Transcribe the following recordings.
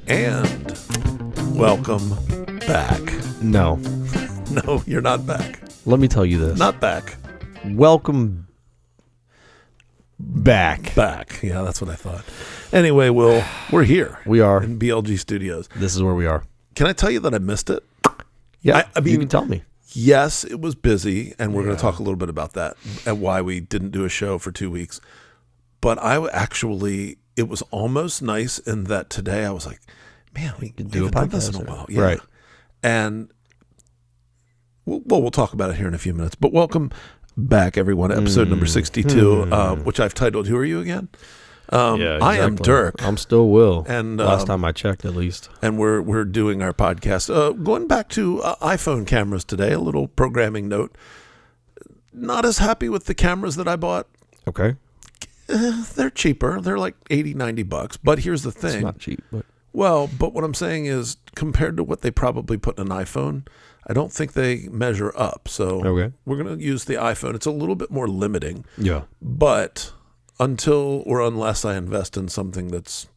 And welcome back. No. No, you're not back. Let me tell you this. Not back. Welcome back. Back. Yeah, that's what I thought. Anyway, Will, we're here. We are. In BLG Studios. This is where we are. Can I tell you that I missed it? Yeah, I mean, you can tell me. Yes, it was busy, and we're going to talk a little bit about that and why we didn't do a show for 2 weeks. But it was almost nice in that today I was like, man, we do a haven't done this podcast in a while. Yeah. Right. And we'll talk about it here in a few minutes. But welcome back, everyone, to episode number 62, which I've titled, Who Are You Again? Exactly. I am Dirk. I'm still Will. And last time I checked, at least. And we're doing our podcast. Going back to iPhone cameras today, a little programming note. Not as happy with the cameras that I bought. Okay. They're cheaper. They're like $80-$90. But here's the thing. It's not cheap, but But what I'm saying is, compared to what they probably put in an iPhone, I don't think they measure up. So we're going to use the iPhone. It's a little bit more limiting. Yeah. But until or unless I invest in something that's,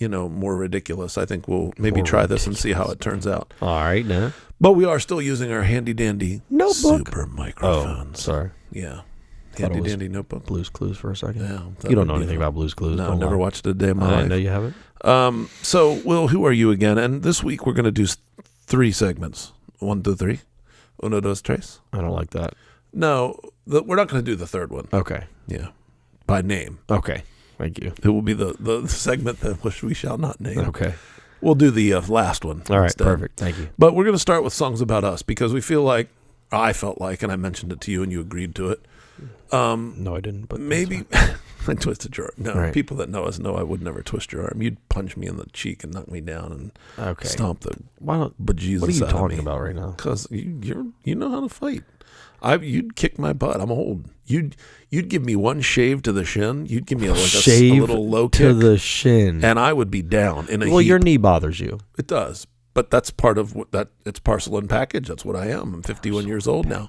more ridiculous, I think we'll maybe try this and see how it turns out. All right, now. But we are still using our handy-dandy notebook. super microphones. Oh, sorry. Yeah. Handy-dandy notebook. Blue's Clues for a second. Yeah, you don't know anything about Blue's Clues. No, never watched it a day in my life. I know you haven't. So, Will, who are you again? And this week we're going to do 3 segments. 1, 2, 3. Uno, dos, tres. I don't like that. No, we're not going to do the third one. Okay. Yeah. By name. Okay. Thank you. It will be the segment that which we shall not name. Okay. We'll do the last one. All right. instead. Perfect. Thank you. But we're going to start with songs about us because we feel like, I felt like, and I mentioned it to you and you agreed to it. No, I didn't. But maybe I twisted your arm. No, right. People that know us know I would never twist your arm. You'd punch me in the cheek and knock me down and stomp the bejesus. What are you talking about right now? Because you know how to fight. You'd kick my butt. I'm old. You'd give me one shave to the shin. You'd give me a little low kick to the shin, and I would be down in a heap. Well, your knee bothers you. It does, but that's part of what that. It's parcel and package. That's what I am. I'm 51 years old now.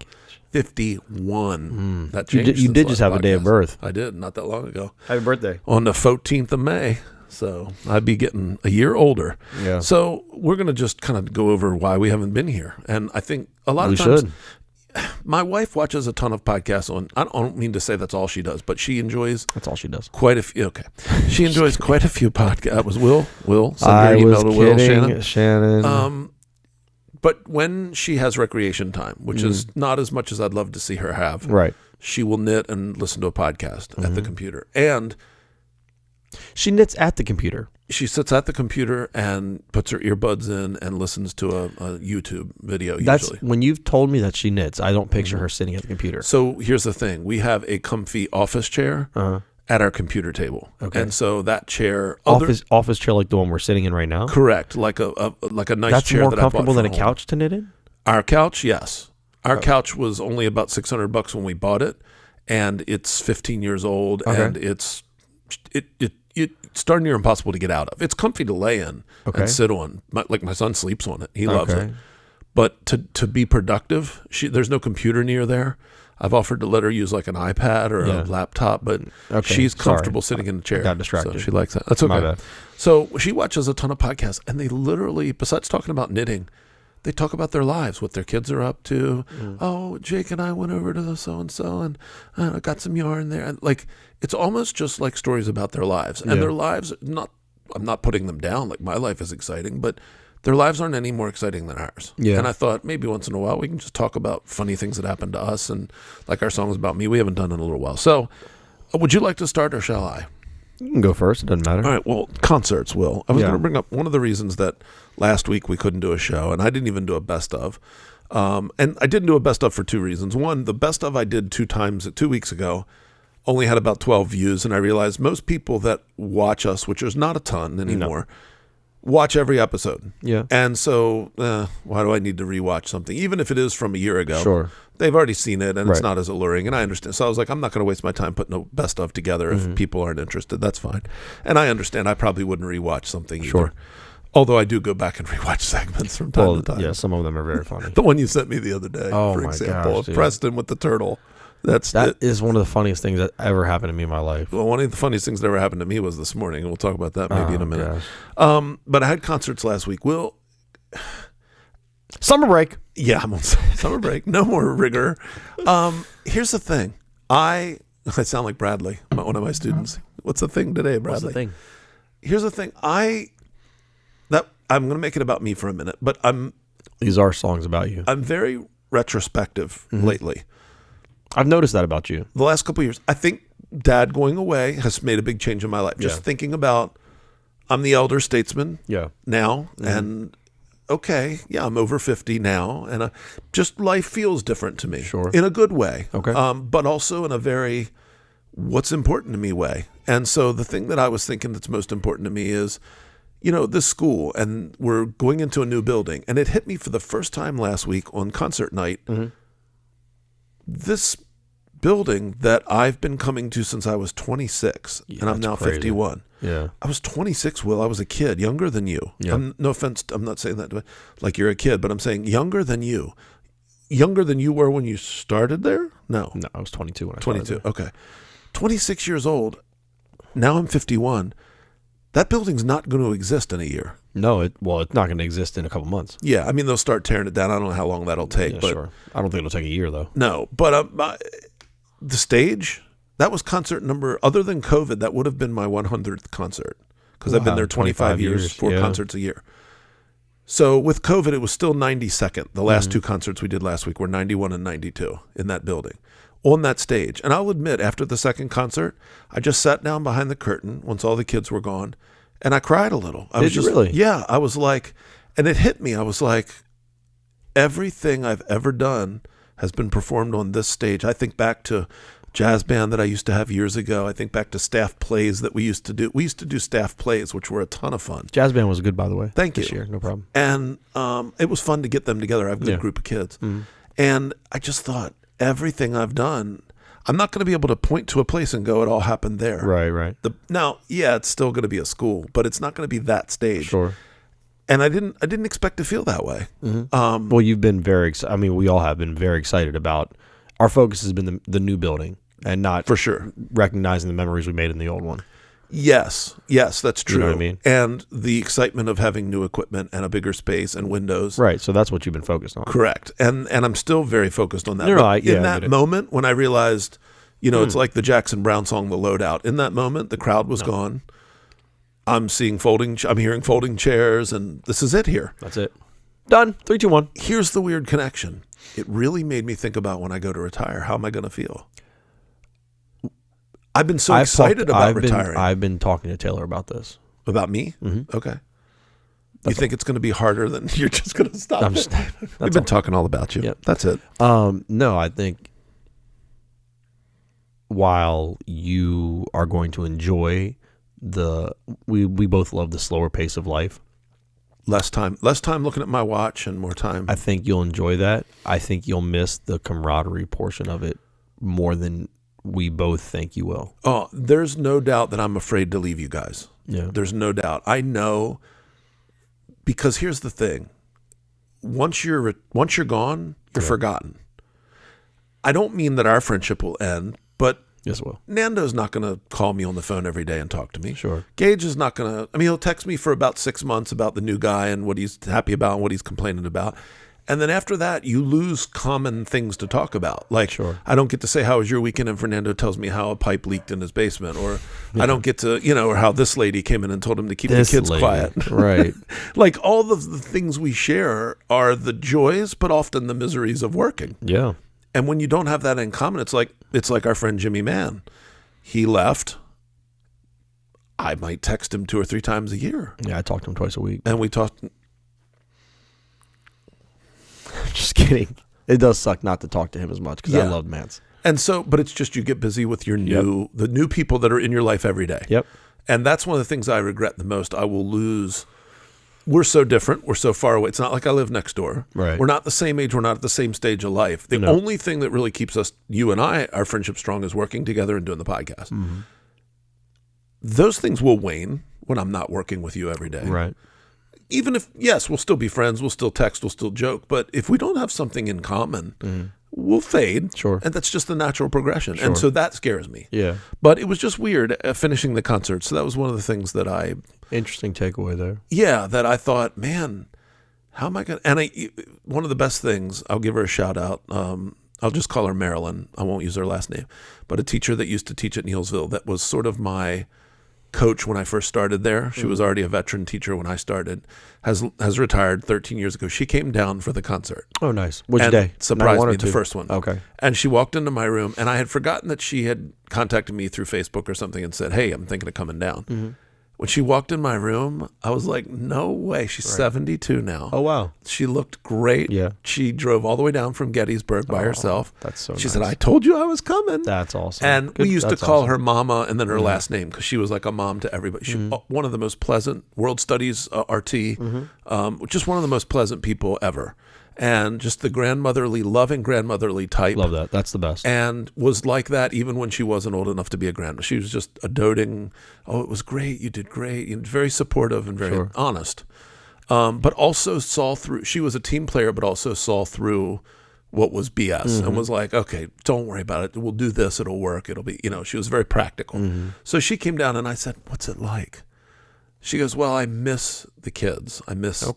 51. That changed. You did just have a day of birth. I did, not that long ago. Happy birthday. On the 14th of May. So I'd be getting a year older. Yeah. So we're going to just kind of go over why we haven't been here. And I think a lot of times, my wife watches a ton of podcasts on, I don't mean to say that's all she does, but she enjoys. That's all she does. Quite a few. Okay. She enjoys quite a few podcasts. That was Will. Send I her email was to kidding, Will, Shannon. But when she has recreation time, which is not as much as I'd love to see her have, right, she will knit and listen to a podcast at the computer. And she knits at the computer. She sits at the computer and puts her earbuds in and listens to a YouTube video usually. That's when you've told me that she knits. I don't picture her sitting at the computer. So here's the thing. We have a comfy office chair at our computer table. Okay. And so that chair... Office chair like the one we're sitting in right now? Correct. Like a nice That's chair more that I bought comfortable than a home. couch to knit in? Our couch, yes. Our couch was only about $600 when we bought it, and it's 15 years old, and it's darn near impossible to get out of. It's comfy to lay in and sit on. My son sleeps on it. He loves it. But to be productive, there's no computer near there. I've offered to let her use like an iPad or a laptop, but she's comfortable sitting in the chair. I got distracted. So she likes that. That's okay. My bad. So she watches a ton of podcasts, and they literally, besides talking about knitting, they talk about their lives, what their kids are up to. Oh, Jake and I went over to the so-and-so and I got some yarn there. And like, it's almost just like stories about their lives. And their lives, I'm not putting them down. Like, my life is exciting, but their lives aren't any more exciting than ours. Yeah. And I thought maybe once in a while we can just talk about funny things that happened to us. And like our songs about me, we haven't done in a little while. So would you like to start or shall I? You can go first. It doesn't matter. All right. Well, concerts, Will. I was going to bring up one of the reasons that last week we couldn't do a show, and I didn't even do a best of. And I didn't do a best of for 2 reasons. One, the best of I did 2 weeks ago only had about 12 views, and I realized most people that watch us, which is not a ton anymore, watch every episode. Yeah. And so why do I need to rewatch something? Even if it is from a year ago. Sure. They've already seen it, and it's not as alluring, and I understand. So I was like, I'm not going to waste my time putting a best of together if people aren't interested. That's fine. And I understand. I probably wouldn't rewatch something either. Although I do go back and rewatch segments from time to time. Yeah, some of them are very funny. The one you sent me the other day, for example, gosh, Preston with the turtle. That is one of the funniest things that ever happened to me in my life. Well, one of the funniest things that ever happened to me was this morning, and we'll talk about that maybe in a minute. But I had concerts last week. Summer break. Yeah, I'm on summer break. No more rigor. Here's the thing. I sound like Bradley, one of my students. What's the thing today, Bradley? What's the thing? Here's the thing. I'm going to make it about me for a minute, but These are songs about you. I'm very retrospective lately. I've noticed that about you. The last couple of years, I think Dad going away has made a big change in my life. Just thinking about, I'm the elder statesman now, and I'm over 50 now, and just life feels different to me. Sure. In a good way. Okay. But also in a very what's important to me way. And so the thing that I was thinking that's most important to me is, this school, and we're going into a new building, and it hit me for the first time last week on concert night. This building that I've been coming to since I was 26, and I'm now crazy. 51. Yeah. I was 26, Will. I was a kid, younger than you. Yeah. No offense, I'm not saying that like you're a kid, but I'm saying younger than you. Younger than you were when you started there? No, I was 22 when I started 22, there. okay. 26 years old, now I'm 51. That building's not going to exist in a year. No, it's not going to exist in a couple months. Yeah, I mean, they'll start tearing it down. I don't know how long that'll take. Yeah, but sure. I don't think it'll take a year, though. No, but the stage, that was concert number, other than COVID, that would have been my 100th concert, because I've been there 25 years, 4 concerts a year. So with COVID, it was still 92nd. The last 2 concerts we did last week were 91 and 92 in that building, on that stage. And I'll admit, after the second concert, I just sat down behind the curtain once all the kids were gone, and I cried a little. Did you really? Yeah, I was like, and it hit me. I was like, everything I've ever done has been performed on this stage. I think back to jazz band that I used to have years ago. I think back to staff plays that we used to do. We used to do staff plays, which were a ton of fun. Jazz band was good, by the way. Thank you. This year, no problem. And it was fun to get them together. I have a good group of kids. And I just thought, everything I've done, I'm not going to be able to point to a place and go, it all happened there. Right. Now, it's still going to be a school, but it's not going to be that stage. Sure. And I didn't expect to feel that way. Well, you've been we all have been very excited about, our focus has been the new building and not for sure recognizing the memories we made in the old one. Yes, that's true. You know what I mean? And the excitement of having new equipment and a bigger space and windows. Right, so that's what you've been focused on. Correct. And I'm still very focused on that. In that moment when I realized, it's like the Jackson Browne song, The Loadout. In that moment, the crowd was gone. I'm hearing folding chairs, and this is it here. That's it. Done. 3, 2, 1. Here's the weird connection. It really made me think about when I go to retire, how am I going to feel? I've been so excited about retiring. I've been talking to Taylor about this. About me? Mm-hmm. Okay. You think it's going to be harder than you're just going to stop? We've been talking all about you. Yep. That's it. No, I think while you are going to enjoy we both love the slower pace of life. Less time looking at my watch and more time. I think you'll enjoy that. I think you'll miss the camaraderie portion of it more than we both think you will. Oh, there's no doubt that I'm afraid to leave you guys. Yeah. There's no doubt. I know, because here's the thing. Once you're gone, you're forgotten. I don't mean that our friendship will end, but yes, it will. Nando's not going to call me on the phone every day and talk to me. Sure. Gage is not going to, he'll text me for about 6 months about the new guy and what he's happy about and what he's complaining about. And then after that, you lose common things to talk about. Like, sure. I don't get to say, how was your weekend? And Fernando tells me how a pipe leaked in his basement. Or I don't get to, or how this lady came in and told him to keep the kids quiet. Right. Like, all of the things we share are the joys, but often the miseries of working. Yeah. And when you don't have that in common, it's like our friend Jimmy Mann. He left. I might text him 2 or 3 times a year. Yeah, I talk to him twice a week. And we talked. Just kidding. It does suck not to talk to him as much because I love Mance. And so, but it's just you get busy with your the new people that are in your life every day. Yep. And that's one of the things I regret the most. I will lose. We're so different. We're so far away. It's not like I live next door. Right. We're not the same age. We're not at the same stage of life. The only thing that really keeps us, you and I, our friendship strong is working together and doing the podcast. Mm-hmm. Those things will wane when I'm not working with you every day. Right. Even if, yes, we'll still be friends, we'll still text, we'll still joke, but if we don't have something in common, will fade. Sure. And that's just the natural progression. Sure. And so that scares me. Yeah. But it was just weird finishing the concert. So that was one of the things that Interesting takeaway there. Yeah, that I thought, man, how am I going to... And one of the best things, I'll give her a shout out. I'll just call her Marilyn. I won't use her last name. But a teacher that used to teach at Neelsville that was sort of my coach when I first started there. She was already a veteran teacher when I started. Has retired 13 years ago. She came down for the concert. Oh, nice. Which and day? Surprised me, the first one. Okay. And she walked into my room, and I had forgotten that she had contacted me through Facebook or something and said, hey, I'm thinking of coming down. Mm-hmm. When she walked in my room, I was like, no way. She's 72 now. Oh, wow. She looked great. Yeah. She drove all the way down from Gettysburg by herself. That's so She nice. said, I told you I was coming. That's awesome. And Good. we used to That's call awesome. her Mama and then her last name because she was like a mom to everybody. She, one of the most pleasant, World Studies RT, just one of the most pleasant people ever. And just the loving grandmotherly type. Love that. That's the best. And was like that even when she wasn't old enough to be a grandma. She was just a doting, oh, it was great, you did great. And very supportive and very honest. But also saw through, she was a team player, but also saw through what was BS and was like, okay, don't worry about it. We'll do this. It'll work. It'll be, she was very practical. So she came down and I said, what's it like? She goes, well, I miss the kids. I miss and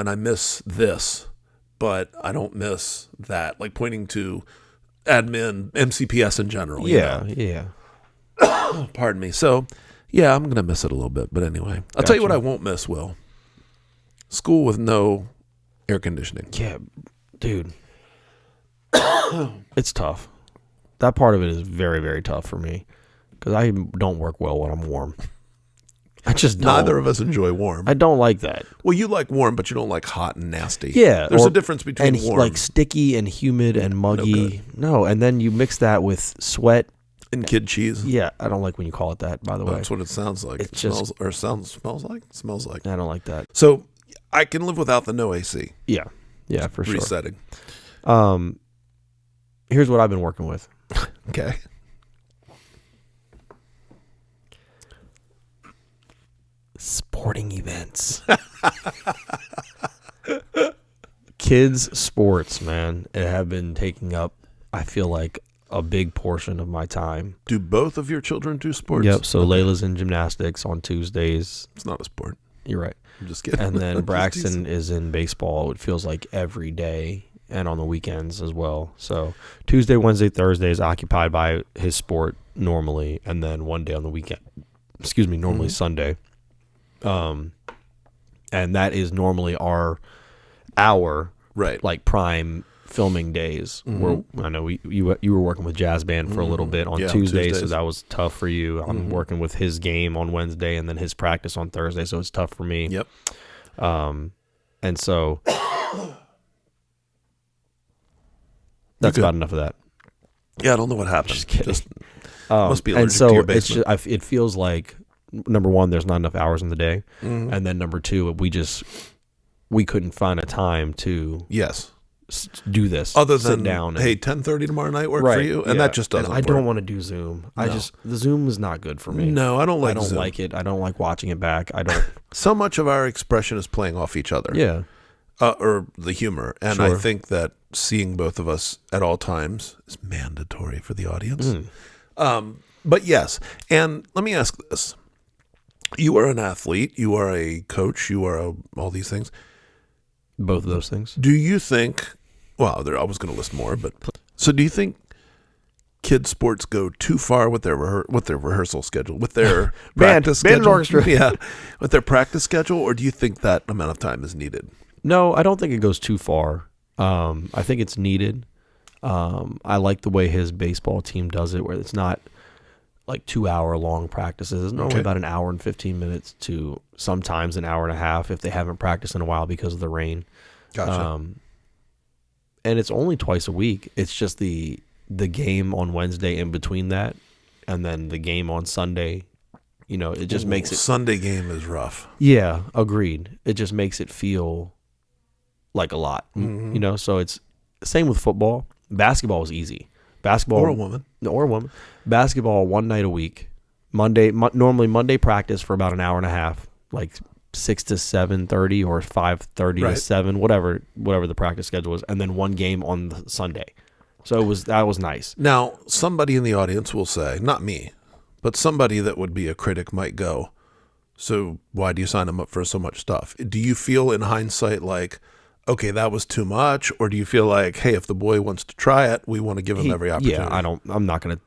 I miss this, but I don't miss that. Like pointing to admin, MCPS in general. Yeah. Pardon me. So, yeah, I'm going to miss it a little bit. But anyway, I'll tell you what I won't miss, Will. School with no air conditioning. Yeah, dude. It's tough. That part of it is very, very tough for me because I don't work well when I'm warm. I just don't. Neither of us enjoy warm. I don't like that. Well, you like warm, but you don't like hot and nasty. Yeah. There's a difference between and warm. like sticky and humid and muggy. No, and then you mix that with sweat. And kid cheese. Yeah, I don't like when you call it that, by the way. That's what it sounds like. It just smells like? Smells like. I don't like that. So I can live without the no AC. Yeah. Yeah, for sure. Resetting. Here's what I've been working with. Okay. Sporting events. Kids sports, man, it have been taking up, I feel like, a big portion of my time. Do both of your children do sports? Yep. So Layla's in gymnastics on Tuesdays. It's not a sport. You're right. I'm just kidding. And then Braxton is in baseball. It feels like every day and on the weekends as well. So Tuesday, Wednesday, Thursday is occupied by his sport normally, and then one day on the weekend. Normally Sunday. And that is normally our right, like prime filming days. Where I know you were working with jazz band for a little bit on Tuesdays, so that was tough for you. I'm working with his game on Wednesday and then his practice on Thursday, so it's tough for me. Yep. And so that's about enough of that. Yeah, I don't know what happened. Just kidding. Must be allergic and so to your basement. it's just, it feels like, number one, there's not enough hours in the day, and then number two, we couldn't find a time to do this. Other sit than down. Hey, 10:30 tomorrow night work for you, and that just doesn't. I don't want to do Zoom. The Zoom is not good for me. No, I don't like. I don't Zoom. like it. I don't like watching it back. I don't. So much of our expression is playing off each other. Yeah. Or the humor, and I think that seeing both of us at all times is mandatory for the audience. But yes, and let me ask this. You are an athlete, you are a coach, you are all these things. Both of those things. Do you think, I was going to list more, but so do you think kids sports go too far with their rehearsal schedule, with their practice schedule? Orchestra. Yeah, with their practice schedule, or do you think that amount of time is needed? No, I don't think it goes too far. I think it's needed. I like the way his baseball team does it, where it's not like 2-hour long practices. It's normally about an hour and 15 minutes to sometimes an hour and a half if they haven't practiced in a while because of the rain. Gotcha. And it's only twice a week. It's just the game on Wednesday in between that, and then the game on Sunday. It just makes it. Sunday game is rough. Yeah, agreed. It just makes it feel like a lot. So it's same with football. Basketball is easy. Basketball or a woman. Basketball one night a week. Normally Monday practice for about an hour and a half, like 6 to 7:30 or 5:30 to 7, whatever the practice schedule was, and then one game on the Sunday. So that was nice. Now, somebody in the audience will say, not me, but somebody that would be a critic might go, so why do you sign them up for so much stuff? Do you feel in hindsight like, okay, that was too much? Or do you feel like, hey, if the boy wants to try it, we want to give him every opportunity? Yeah, I'm not going to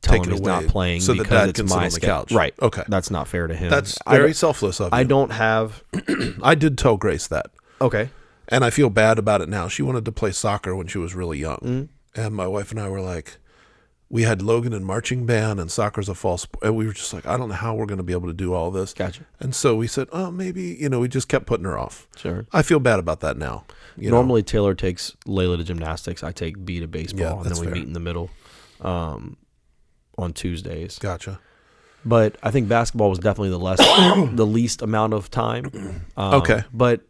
tell him he's not playing so because dad it's can sit my on the couch. Right. Okay. That's not fair to him. That's very selfless of you. I don't have... I did tell Grace that. Okay. And I feel bad about it now. She wanted to play soccer when she was really young. And my wife and I were like, we had Logan in marching band and soccer's a fall sport. And we were just like, I don't know how we're going to be able to do all this. Gotcha. And so we said, oh, maybe, we just kept putting her off. Sure. I feel bad about that now. Normally Taylor takes Layla to gymnastics. I take B to baseball, and then we meet in the middle on Tuesdays. Gotcha. But I think basketball was definitely the least amount of time. Okay. But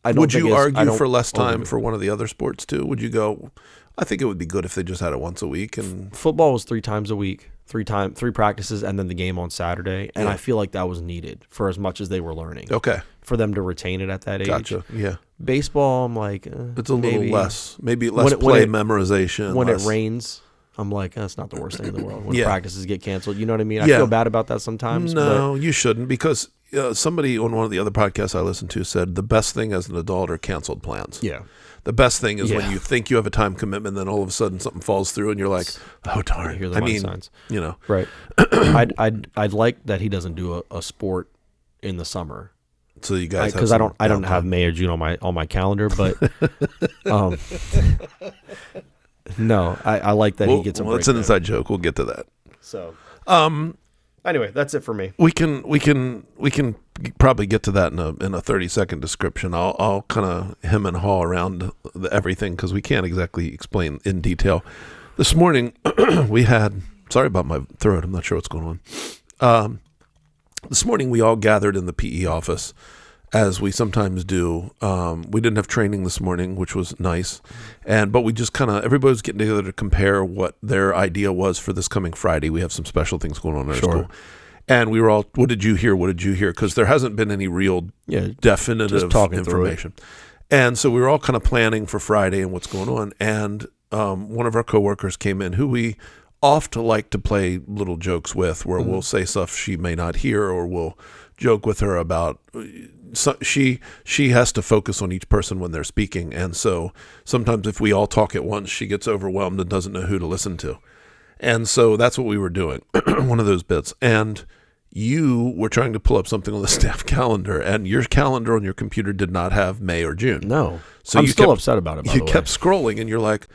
I don't Would think you argue for less overdo time it. for one of the other sports too? Would you go, I think it would be good if they just had it once a week. And Football was 3 times a week, 3 practices, and then the game on Saturday. And I feel like that was needed for as much as they were learning. Okay. For them to retain it at that age. Gotcha. Yeah. Baseball, I'm like, it's a little less, maybe less memorization. When less. It rains, I'm like, that's not the worst thing in the world. When Yeah. practices get canceled, you know what I mean? I Yeah. feel bad about that sometimes. No, you shouldn't, because somebody on one of the other podcasts I listened to said the best thing as an adult are canceled plans. Yeah. The best thing is when Yeah. you think you have a time commitment, then all of a sudden something falls through and you're like, oh, darn. You hear the warning signs. Right. I'd like that he doesn't do a sport in the summer. So you guys, because I don't have May or June on my calendar, but no, I like that he gets a break. It's an inside joke. We'll get to that. So, anyway, that's it for me. We can probably get to that in a 30-second description. I'll kind of hem and haw around everything because we can't exactly explain in detail. This morning we had. Sorry about my throat. I'm not sure what's going on. This morning we all gathered in the PE office, as we sometimes do. We didn't have training this morning, which was nice, but we just everybody was getting together to compare what their idea was for this coming Friday. We have some special things going on in our school. And we were all, what did you hear? What did you hear? Because there hasn't been any real definitive information. And so we were all kind of planning for Friday and what's going on. And one of our coworkers came in who we oft like to play little jokes with, where we'll say stuff she may not hear, or we'll joke with her about she has to focus on each person when they're speaking. And so sometimes if we all talk at once, she gets overwhelmed and doesn't know who to listen to. And so that's what we were doing, one of those bits. And you were trying to pull up something on the staff calendar, and your calendar on your computer did not have May or June. No. So I'm still upset about it, by the way. You kept scrolling, and you're like,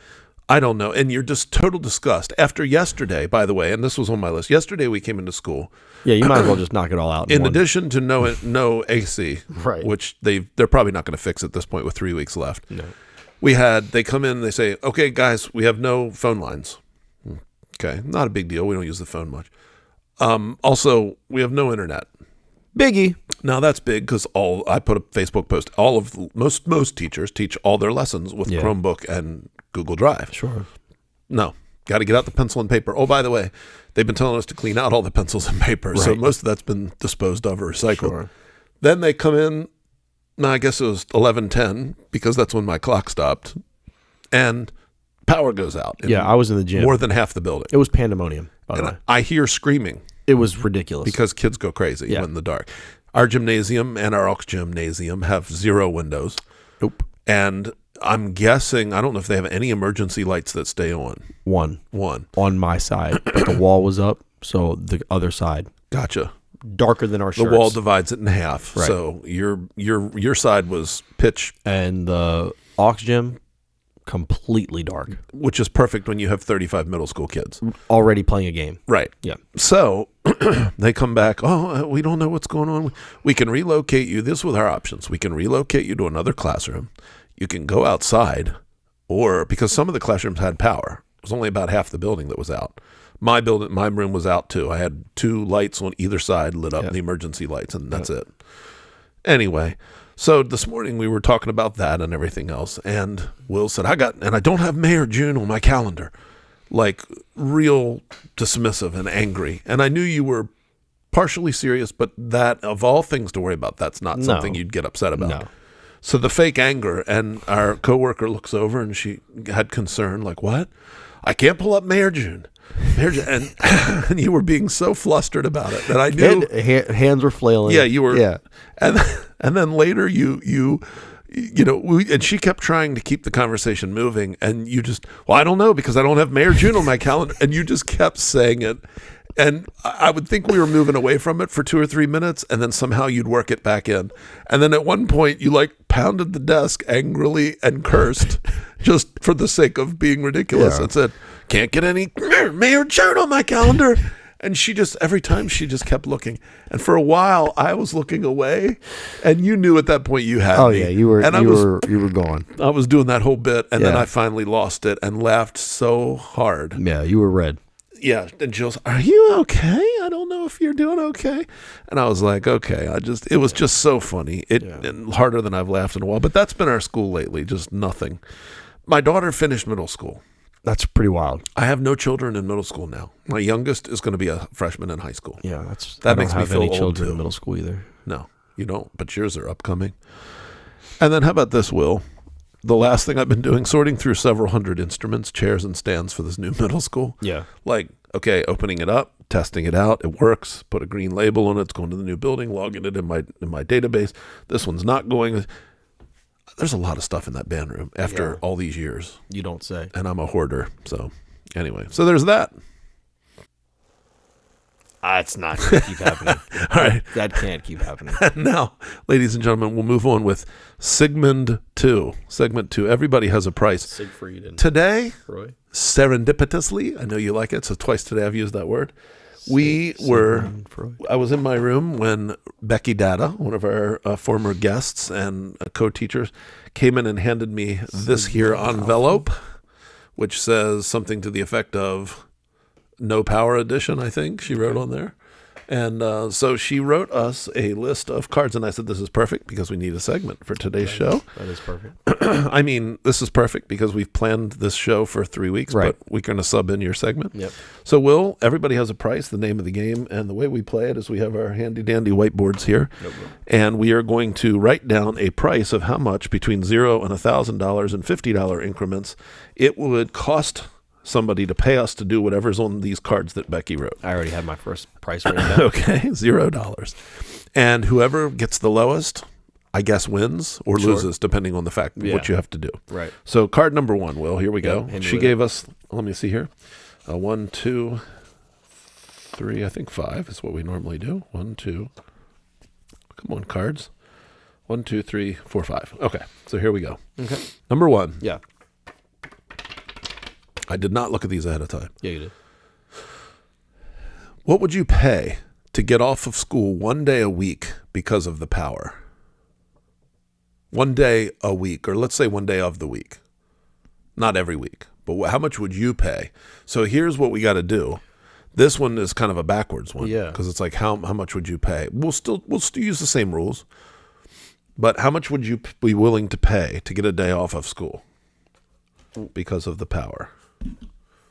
I don't know. And you're just total disgust. After yesterday, by the way, and this was on my list. Yesterday we came into school. Yeah, you might as well just knock it all out. In addition to no AC, right? Which they're probably not going to fix at this point with 3 weeks left. No. They come in and they say, okay, guys, we have no phone lines. Okay, not a big deal. We don't use the phone much. Also, we have no internet. Biggie. Now that's big because I put a Facebook post. Most teachers teach all their lessons with Chromebook and Google Drive. Sure. No, got to get out the pencil and paper. Oh, by the way, they've been telling us to clean out all the pencils and paper, so most of that's been disposed of or recycled. Sure. Then they come in. I guess it was 11:10 because that's when my clock stopped, and power goes out. Yeah, I was in the gym. More than half the building. It was pandemonium, by the way. I hear screaming. It was ridiculous. Because kids go crazy in the dark. Our gymnasium and our aux gymnasium have 0 windows. Nope. And I'm guessing, I don't know if they have any emergency lights that stay on. One. On my side. But the wall was up, so the other side. Gotcha. Darker than our shirts. The wall divides it in half. Right. So your side was pitch. And the aux gym, completely dark. Which is perfect when you have 35 middle school kids. Already playing a game. Right. Yeah. So they come back, we don't know what's going on. We can relocate you. This was our options. We can relocate you to another classroom. You can go outside, or because some of the classrooms had power. It was only about half the building that was out. My room was out too. I had 2 lights on either side lit up, the emergency lights, and that's it. Anyway, so this morning we were talking about that and everything else, and Will said, I don't have May or June on my calendar. Like real dismissive and angry. And I knew you were partially serious, but that of all things to worry about, that's not something you'd get upset about. No. So the fake anger, and our coworker looks over and she had concern, like, what? I can't pull up Mayor June. And you were being so flustered about it that I knew. Hands were flailing. Yeah, you were. Yeah. And then later and she kept trying to keep the conversation moving, and you just, well, I don't know because I don't have Mayor June on my calendar, and you just kept saying it. And I would think we were moving away from it for 2 or 3 minutes, and then somehow you'd work it back in. And then at one point, you like pounded the desk angrily and cursed just for the sake of being ridiculous and said, can't get any Mayor June on my calendar. And she just, every time she just kept looking. And for a while, I was looking away, and you knew at that point you had me. Yeah, you were gone. I was doing that whole bit, and then I finally lost it and laughed so hard. Yeah, you were red. Yeah, and Jill's, are you okay? I don't know if you're doing okay. And I was like, okay. It was just so funny. And harder than I've laughed in a while. But that's been our school lately, just nothing. My daughter finished middle school. That's pretty wild. I have no children in middle school now. My youngest is going to be a freshman in high school. Yeah, that makes me feel any old children too. in middle school either. No, you don't. But yours are upcoming. And then how about this, Will? The last thing I've been doing, sorting through several hundred instruments, chairs, and stands for this new middle school. Yeah. Like, okay, opening it up, testing it out, it works. Put a green label on it. It's going to the new building. Logging it in my database. This one's not going. There's a lot of stuff in that band room after all these years. You don't say. And I'm a hoarder. So anyway, so there's that. It's not going to keep happening. All right. That can't keep happening. Now, ladies and gentlemen, we'll move on with Segment 2. Everybody has a price. Siegfried and Today, Roy. Serendipitously, I know you like it, so twice today I've used that word. I was in my room when Becky Data, one of our former guests and co-teachers, came in and handed me this here envelope, which says something to the effect of No Power Edition, I think she wrote on there. And so she wrote us a list of cards, and I said, this is perfect because we need a segment for today's show. That is perfect. I mean, this is perfect because we've planned this show for 3 weeks, right. But we're going to sub in your segment. Yep. So, Will, everybody has a price, the name of the game, and the way we play it is we have our handy-dandy whiteboards here, and we are going to write down a price of how much between $0 and $1,000 and $50 increments it would cost somebody to pay us to do whatever's on these cards that Becky wrote. I already had my first price written down. Okay, $0. And whoever gets the lowest, I guess, wins or loses, depending on the fact of what you have to do. Right. So card number 1, Will, here we go. She with gave us, let me see here, 1, 2, 3, I think 5 is what we normally do. 1, 2, come on, cards. 1, 2, 3, 4, 5. Okay, so here we go. Okay. Number 1. Yeah. I did not look at these ahead of time. Yeah, you did. What would you pay to get off of school 1 day a week because of the power? 1 day a week, or let's say 1 day of the week. Not every week, but how much would you pay? So here's what we got to do. This one is kind of a backwards one. Yeah. Because it's like, how much would you pay? We'll still use the same rules, but how much would you be willing to pay to get a day off of school because of the power?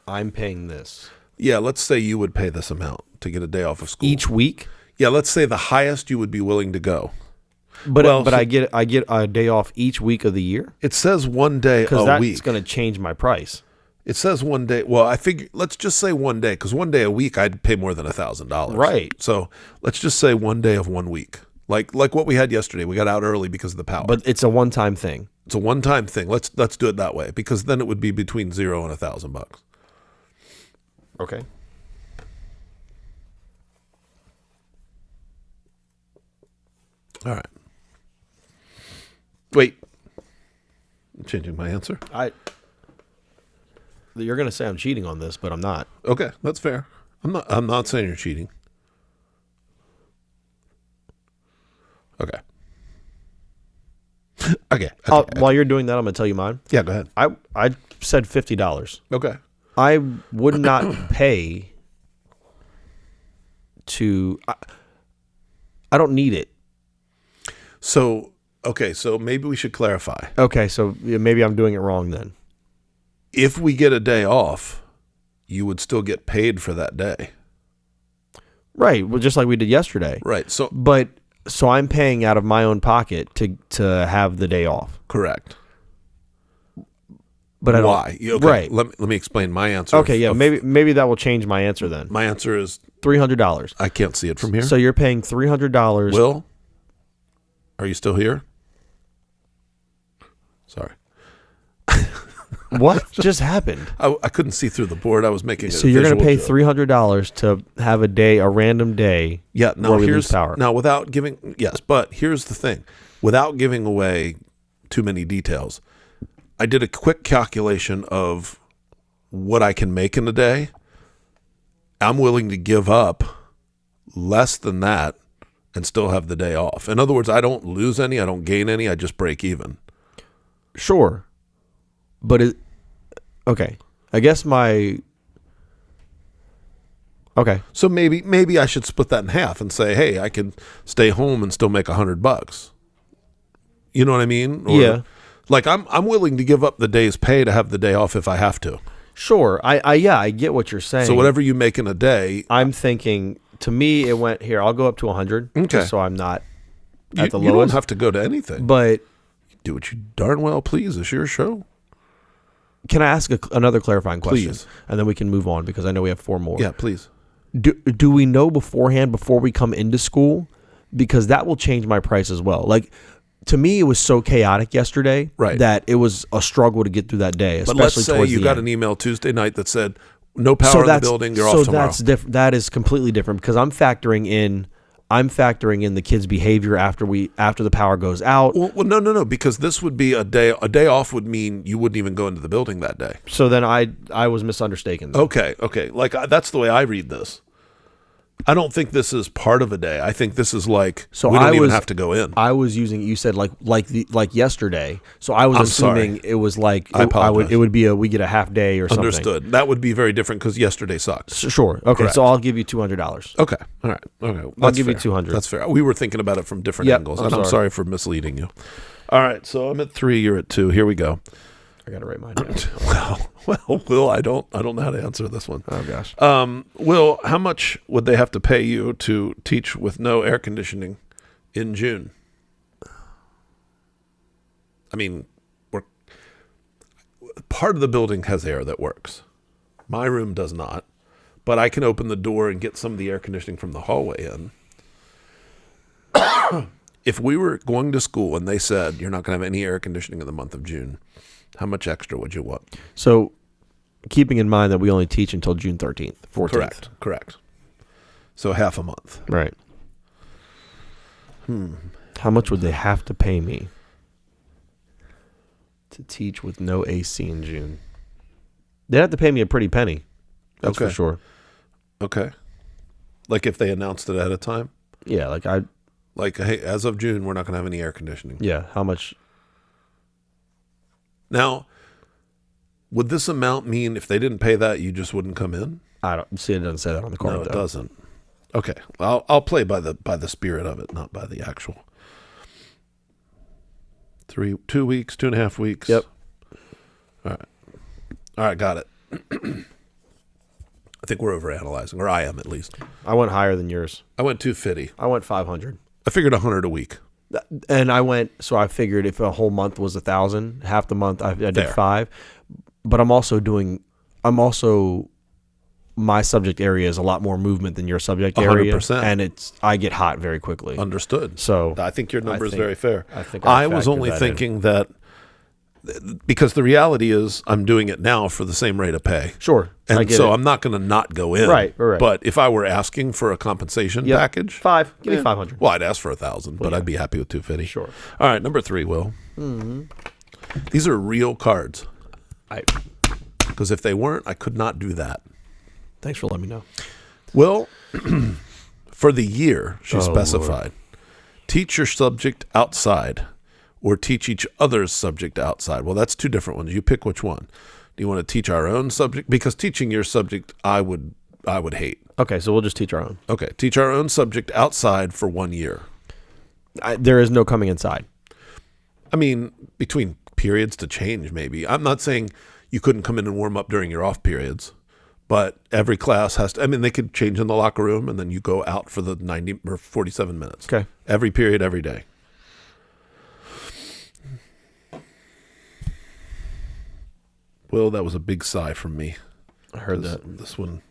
I'm paying this. Yeah, let's say you would pay this amount to get a day off of school. Each week? Yeah, let's say the highest you would be willing to go. But I get a day off each week of the year? It says 1 day a week. Because that's going to change my price. It says 1 day. Well, I figure, let's just say 1 day, because 1 day a week I'd pay more than $1,000. Right. So let's just say 1 day of 1 week. Like what we had yesterday. We got out early because of the power. But it's a one-time thing. It's a one-time thing. Let's do it that way, because then it would be between $0 and $1,000. Okay. All right. Wait. I'm changing my answer. You're going to say I'm cheating on this, but I'm not. Okay, that's fair. I'm not saying you're cheating. Okay. Okay. While you're doing that, I'm going to tell you mine. Yeah, go ahead. I said $50. Okay. I would not pay to. I don't need it. So maybe we should clarify. Okay, so maybe I'm doing it wrong then. If we get a day off, you would still get paid for that day. Right. Well, just like we did yesterday. Right. So I'm paying out of my own pocket to have the day off. correct. But I don't. Why? Okay, Right. Let me explain my answer. Okay. Yeah. Maybe that will change my answer then. My answer is $300. I can't see it from here. So you're paying $300. Will, are you still here? Sorry. What just happened? I couldn't see through the board. I was making. So you're going to pay $300 to have a random day. Yeah. Now where we here's lose power. Now without giving. Yes, but here's the thing. Without giving away too many details, I did a quick calculation of what I can make in a day. I'm willing to give up less than that and still have the day off. In other words, I don't lose any. I don't gain any. I just break even. Sure. But okay. I guess okay. So maybe I should split that in half and say, hey, I can stay home and still make $100. You know what I mean? Or, yeah. Like I'm willing to give up the day's pay to have the day off if I have to. Sure. I get what you're saying. So whatever you make in a day, I'm thinking. To me, it went here. I'll go up to 100. Okay. Just so I'm not at the you lowest. don't have to go to anything. But Do what you darn well please. It's your show. can I ask another clarifying question? Please. And then we can move on because I know we have 4 more. Yeah, please. Do we know beforehand before we come into school? Because that will change my price as well. Like, to me, it was so chaotic yesterday that it was a struggle to get through that day. But Especially let's say towards you the got end. an email Tuesday night that said no power in the building. You're off tomorrow. That is completely different because I'm factoring in the kids' behavior after the power goes out. Well, no, because this would be a day off would mean you wouldn't even go into the building that day. So then I was misunderstanding. Okay. Like that's the way I read this. I don't think this is part of a day. I think this is like we don't even have to go in. I was using, you said like yesterday. So I was assuming it was like I apologize. it would be we get a half day or something. Understood. That would be very different because yesterday sucked. Sure. Okay. Correct. So I'll give you $200. Okay. All right. Okay. I'll give you 200. That's fair. We were thinking about it from different angles, and I'm sorry for misleading you. All right. So I'm at 3. You're at 2. Here we go. I got to write mine down. Well, Will, I don't know how to answer this one. Oh gosh. Will, how much would they have to pay you to teach with no air conditioning in June? I mean, part of the building has air that works. My room does not, but I can open the door and get some of the air conditioning from the hallway in. If we were going to school and they said you're not going to have any air conditioning in the month of June, how much extra would you want? So, keeping in mind that we only teach until June 13th, 14th. Correct. So half a month. Right. How much would they have to pay me to teach with no AC in June? They'd have to pay me a pretty penny. That's for sure. Okay. Like if they announced it ahead of time? Yeah, Like, hey, as of June, we're not going to have any air conditioning. Yeah, how much? Now, would this amount mean if they didn't pay that, you just wouldn't come in? I don't see. It doesn't say that on the card. No, it doesn't. Okay, I'll play by the spirit of it, not by the actual. 2 weeks, 2.5 weeks. Yep. All right, got it. I think we're overanalyzing, or I am at least. I went higher than yours. I went 250. I went 500. I figured 100 a week. And I figured if a whole month was 1,000, half the month I did 5. But my subject area is a lot more movement than your subject area. 100%. And I get hot very quickly. Understood. So I think your number is very fair. I was only thinking that because the reality is I'm doing it now for the same rate of pay. Sure. And so I'm not going to not go in. Right. But if I were asking for a compensation package. Give me 500. Well, I'd ask for 1,000, but I'd be happy with 250. Sure. All right. Number 3, Will. Mm-hmm. These are real cards. Because if they weren't, I could not do that. Thanks for letting me know. Well, for the year, she specified, Lord. Teach your subject outside or teach each other's subject outside. Well, that's 2 different ones. You pick which one. Do you want to teach our own subject? Because teaching your subject, I would hate. Okay, so we'll just teach our own. Okay, teach our own subject outside for 1 year. There is no coming inside. I mean, between periods to change, maybe. I'm not saying you couldn't come in and warm up during your off periods. But every class has to, I mean, they could change in the locker room and then you go out for the 90 or 47 minutes. Okay. Every period, every day. Will, that was a big sigh from me. I heard that. This one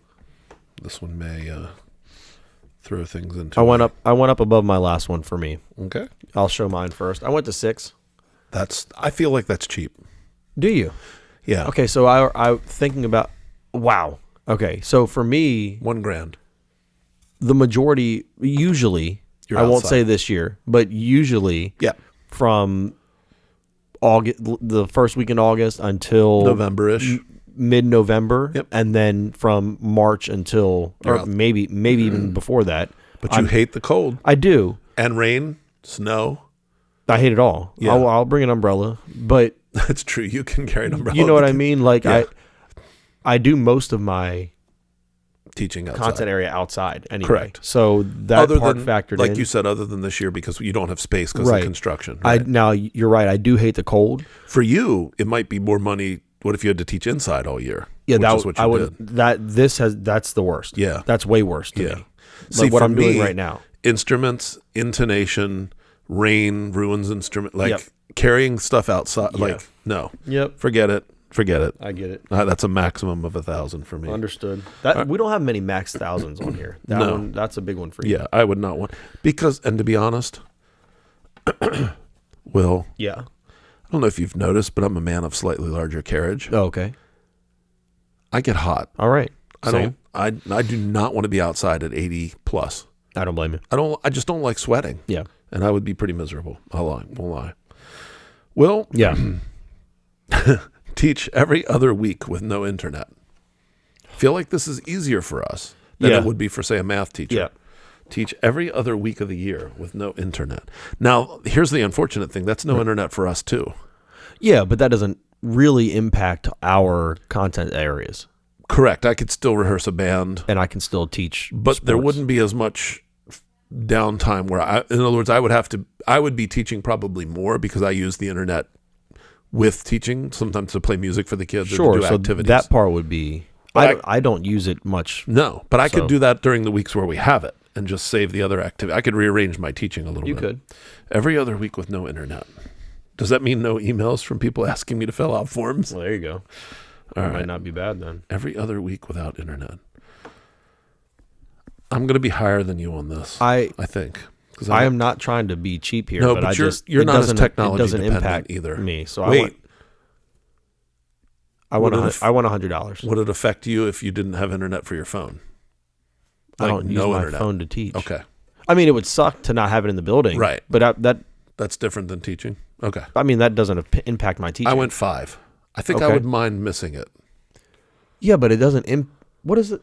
may throw things into. I went up above my last one for me. Okay. I'll show mine first. I went to 6. I feel like that's cheap. Do you? Yeah. Okay, so I thinking about, wow. Okay, so for me, $1,000. the majority, usually, You're I won't outside. say this year, but usually Yeah. from August, the first week in August until November-ish. mid-November, Yep. and then from March until, You're or out. maybe even before that. But you hate the cold I do. and rain, snow. I hate it all. Yeah. I'll bring an umbrella, but That's true. You can carry an umbrella. you know what I mean? Like Yeah. I do most of my Teaching outside. content area outside anyway. Correct. So that part factored like in. you said, other than this year because you don't have space because Right. of construction. I Right? now you're right. I do hate the cold. For you, it might be more money. What if you had to teach inside all year? Yeah, which that is what you did. That's the worst. Yeah. That's way worse to Yeah. me. See, Like what for I'm doing me, right now. Instruments, intonation, rain ruins instrument. Like Yep. carrying stuff outside. Yeah. Like no, Yep. forget it. Forget it. I get it. That's a maximum of 1,000 for me. Understood. That we don't have many max thousands on here. That No. one, that's a big one for you. Yeah, I would not want because, and to be honest, Will, Yeah. I don't know if you've noticed, but I'm a man of slightly larger carriage. Oh, okay. I get hot. All right. I do not want to be outside at 80 plus. I don't blame you. I just don't like sweating. Yeah. And I would be pretty miserable. Won't lie. Will, Yeah. teach every other week with no internet. Feel like this is easier for us than Yeah. it would be for, say, a math teacher. Yeah. Teach every other week of the year with no internet. Now, here's the unfortunate thing. That's no internet for us, too. Yeah, but that doesn't really impact our content areas, Correct. I could still rehearse a band, and I can still teach. but there sports. wouldn't be as much downtime where in other words, I would be teaching probably more because I use the internet with teaching, sometimes to play music for the kids or Sure. to do So activities. that part would be. But I don't use it much. No, but I So- could do that during the weeks where we have it and just save the other activity. I could rearrange my teaching a little You bit. could. Every other week with no internet. Does that mean no emails from people asking me to fill out forms? Well, there you go. All That right. might not be bad then. Every other week without internet. I'm going to be higher than you on this. I think. 'Cause I am not trying to be cheap here, No, but but I you're- just you're it not as doesn't- technology it doesn't dependent impact either. me. So Wait. I want $100. Would it affect you if you didn't have internet for your phone? I Like don't use no my internet. phone to teach. Okay. I mean, it would suck to not have it in the building, Right. But that That's different than teaching. Okay. I mean that doesn't impact my teaching. I went 5. I think I Okay. would mind missing it. Yeah, but it doesn't. What is it?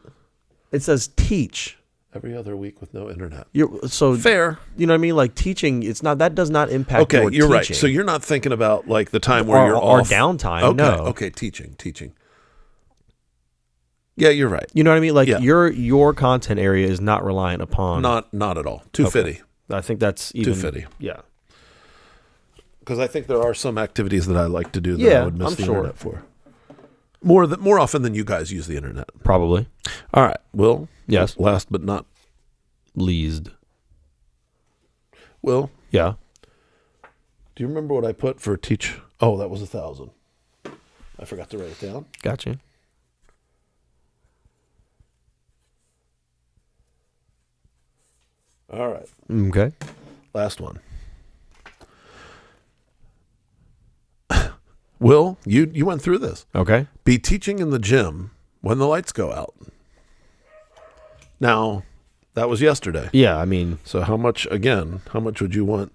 It says teach. Every other week with no internet. So Fair. you know what I mean? Like teaching, it's not that does not impact. Okay, your you're right. teaching. So you're not thinking about like the time where Or- you're or off. downtime, Okay. no. Okay. Teaching. Yeah, you're right. You know what I mean? Like Yeah. your content area is not reliant upon. Not at all. Too Okay. fitty. I think that's even Too fitty. Yeah. Because I think there are some activities that I like to do that Yeah, I would miss I'm the sure. internet for. More often than you guys use the internet. Probably. All right. Will. Yes. Last but not Leased. Will. Yeah. Do you remember what I put for teach? Oh, that was 1,000. I forgot to write it down. Gotcha. All right. Okay. Last one. Will, you went through this. Okay. Be teaching in the gym when the lights go out. Now, that was yesterday. Yeah, I mean, So how much would you want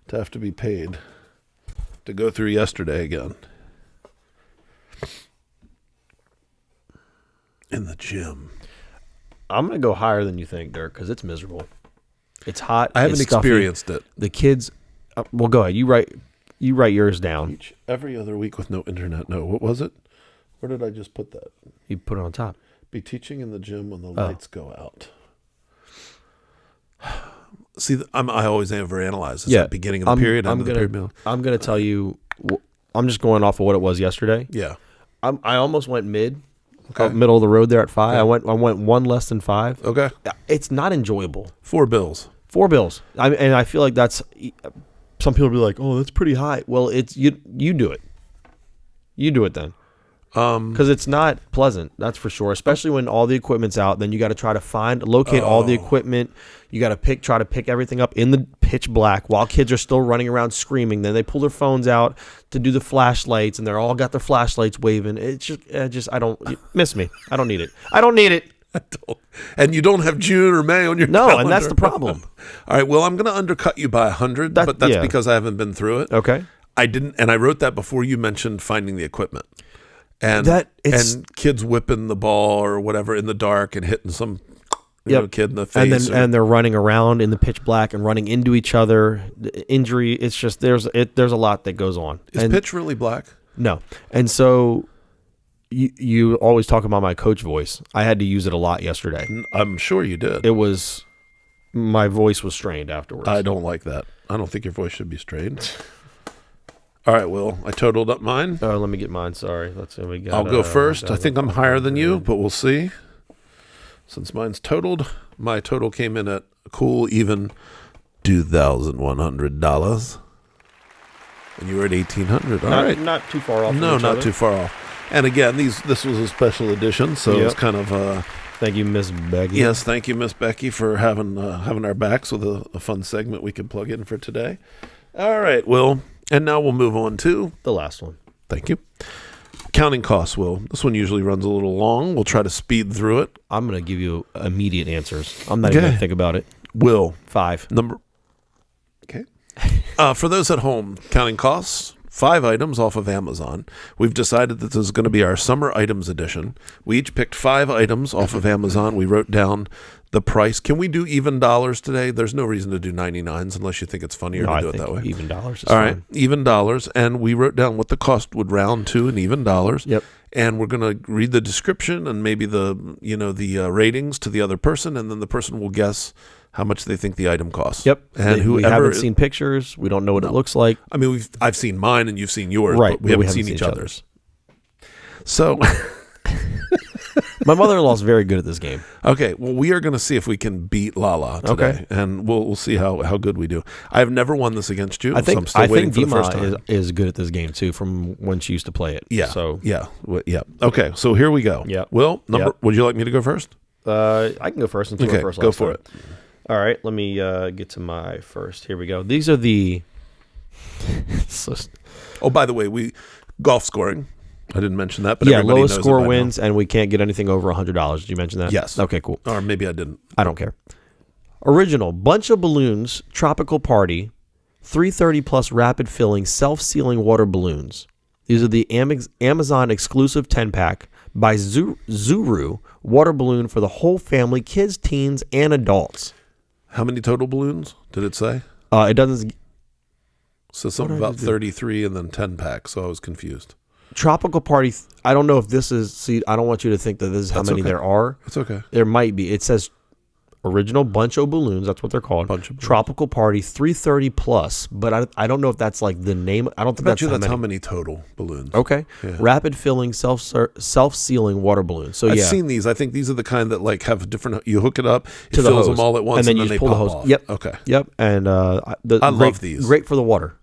to have to be paid to go through yesterday again? In the gym. I'm gonna go higher than you think, Dirk, because it's miserable. It's hot. I haven't it's stuffy. experienced it. The kids. Well, go ahead. You write yours down. Teach every other week with no internet. No, what was it? Where did I just put that? You put it on top. Be teaching in the gym when the lights go out. See, I always overanalyze. It's Yeah, the beginning of the period, end of the period. I'm gonna tell you. I'm just going off of what it was yesterday. Yeah. I almost went mid, middle of the road there at 5. Okay. I went one less than 5. Okay. It's not enjoyable. $4. $4. And I feel like that's, some people will be like, oh, that's pretty high. Well, it's you do it. You do it then. Because it's not pleasant, that's for sure. Especially when all the equipment's out, then you got to try to locate all the equipment. You got to try to pick everything up in the pitch black while kids are still running around screaming. Then they pull their phones out to do the flashlights, and they're all got their flashlights waving. It's just I don't miss me. I don't need it. I don't need it. And you don't have June or May on your calendar. And that's the problem. All right, well, I'm going to undercut you by 100, but that's because I haven't been through it. Okay. I didn't, and I wrote that before you mentioned finding the equipment. And kids whipping the ball or whatever in the dark and hitting some kid in the face. And they're running around in the pitch black and running into each other. The injury, it's just there's a lot that goes on. Is pitch really black? No. And so you always talk about my coach voice. I had to use it a lot yesterday. I'm sure you did. My voice was strained afterwards. I don't like that. I don't think your voice should be strained. All right, Will. I totaled up mine. Oh, let me get mine. Sorry. Let's see. I'll go first. I think I'm higher than you, but we'll see. Since mine's totaled, my total came in at a cool, even $2,100. And you were at $1,800. All right. Not too far off. No, not too far off. And again, this was a special edition, so it's kind of... Thank you, Miss Becky. Yes, thank you, Miss Becky, for having our backs with a fun segment we can plug in for today. All right, Will. And now we'll move on to the last one. Thank you. Counting costs, Will. This one usually runs a little long. We'll try to speed through it. I'm going to give you immediate answers. I'm not even going to think about it. Will. 5. Okay. For those at home, counting costs, 5 items off of Amazon. We've decided that this is going to be our summer items edition. We each picked 5 items off of Amazon. We wrote down the price. Can we do even dollars today? There's no reason to do 99s unless you think it's funnier to do it that way. Even dollars is All fine. right, even dollars. And we wrote down what the cost would round to in even dollars. Yep. And we're going to read the description and maybe the ratings to the other person, and then the person will guess how much they think the item costs. Yep. And we haven't seen pictures. We don't know what it looks like. I mean, I've seen mine and you've seen yours, right, but we haven't seen each other's. So my mother-in-law is very good at this game. Okay, well, we are going to see if we can beat Lala today, okay. And we'll see how good we do. I have never won this against you. I think so I'm still waiting for the first time. Dima is good at this game too, from when she used to play it. Yeah. So yeah. Okay, so here we go. Yeah. Will, would you like me to go first? I can go first. Okay, go for it. All right, let me get to my first. Here we go. These are the. Oh, by the way, golf scoring. I didn't mention that, but everybody lowest knows score wins, and we can't get anything over $100. Did you mention that? Yes. Okay, cool. Or maybe I didn't. I don't care. Original bunch of balloons, tropical party, 330 plus rapid filling, self-sealing water balloons. These are the Amazon exclusive 10-pack by Zuru water balloon for the whole family, kids, teens, and adults. How many total balloons did it say? It doesn't. So something about 33 and then 10 packs. So I was confused. Tropical party. I don't know if this is. See, I don't want you to think that this is how many there are. It's okay. There might be. It says original bunch of balloons. That's what they're called. Tropical party 330 plus. But I don't know if that's like the name. I don't think that's how many total balloons. Okay. Yeah. Rapid filling, self-sealing water balloons. So I've seen these. I think these are the kind that like have different. You hook it up, it to fills them all at once, and then they pull pop the hose. off. Yep. Okay. Yep. And I love these. Great for the water.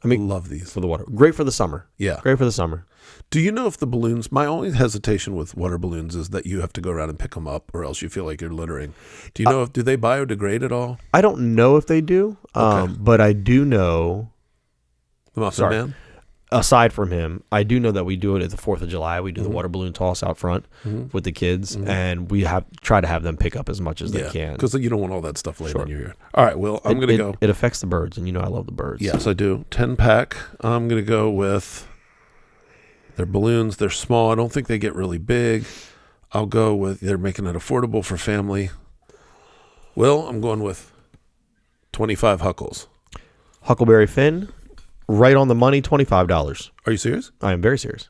I mean, love these for the water. Great for the summer. Yeah. Great for the summer. Do you know if the balloons, my only hesitation with water balloons is that you have to go around and pick them up or else you feel like you're littering. Do you know do they biodegrade at all? I don't know if they do, but I do know. The Muffin Man? Aside from him, I do know that we do it at the 4th of July. We do the water balloon toss out front with the kids, and we try to have them pick up as much as they can. Because you don't want all that stuff laying in your yard. All right, well, I'm going to go. It affects the birds, and you know I love the birds. Yes, I do. 10-pack. I'm going to go with... They're balloons. They're small. I don't think they get really big. I'll go with they're making it affordable for family. Well, I'm going with 25 Huckles. Huckleberry Finn, right on the money, $25. Are you serious? I am very serious.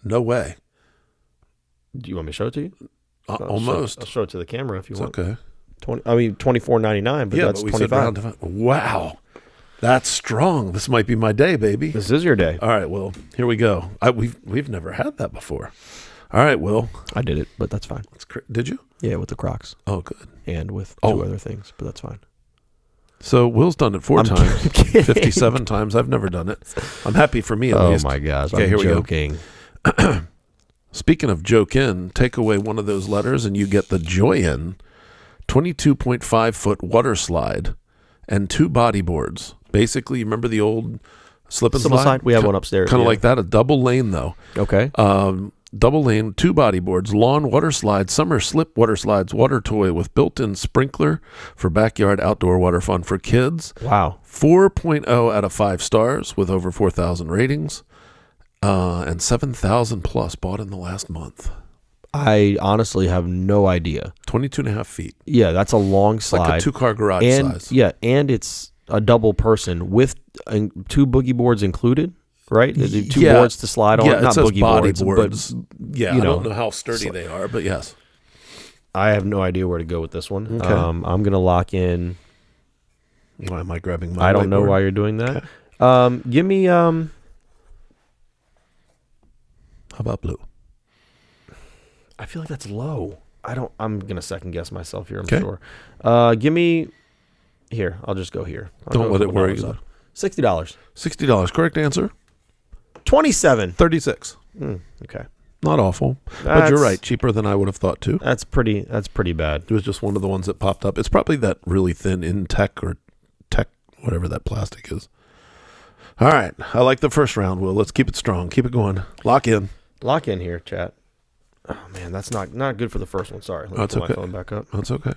No way. Do you want me to show it to you? Almost. I'll show it to the camera if you want. Okay. $24.99, but that's $25. Wow. That's strong. This might be my day, baby. This is your day. All right, well, here we go. We've never had that before. All right, Will. I did it, but that's fine. Did you? Yeah, with the Crocs. Oh, good. And with two other things, but that's fine. So Will's done it 4 times, 57 times. I've never done it. I'm happy for me at least. Oh my gosh! Okay, I'm here joking. we go. Speaking of joke in, take away one of those letters and you get the Joy In 22.5 foot water slide and 2 bodyboards. Basically, you remember the old slip and slide? We have one upstairs. Kind of like that, a double lane though. Okay. Double lane, 2 bodyboards, lawn water slide, summer slip water slides, water toy with built-in sprinkler for backyard outdoor water fun for kids. Wow. 4.0 out of 5 stars with over 4,000 ratings. And 7,000 plus bought in the last month. I honestly have no idea. 22.5 feet. Yeah, that's a long slide. Like a 2-car garage size. Yeah, and it's a double person with 2 boogie boards included, right? 2 boards to slide on. Yeah, Not it says boogie boards. but Yeah, I don't know how sturdy they are, but yes. I have no idea where to go with this one. Okay. I'm going to lock in. Why am I grabbing my I don't know whiteboard? why you're doing that. Okay. Give me... How about blue? I feel like that's low. I'm going to second guess myself here, I'm Okay. sure. Give me... Here, I'll just go here. Don't let it worry you. $60. $60. Correct answer? 27. 36. Okay. Not awful. But you're right. Cheaper than I would have thought too. That's pretty bad. It was just one of the ones that popped up. It's probably that really thin in tech, whatever that plastic is. All right. I like the first round, Will. Let's keep it strong. Keep it going. Lock in. Lock in here, chat. Oh man, that's not good for the first one. Sorry. Let me That's pull okay. my phone back up. That's okay.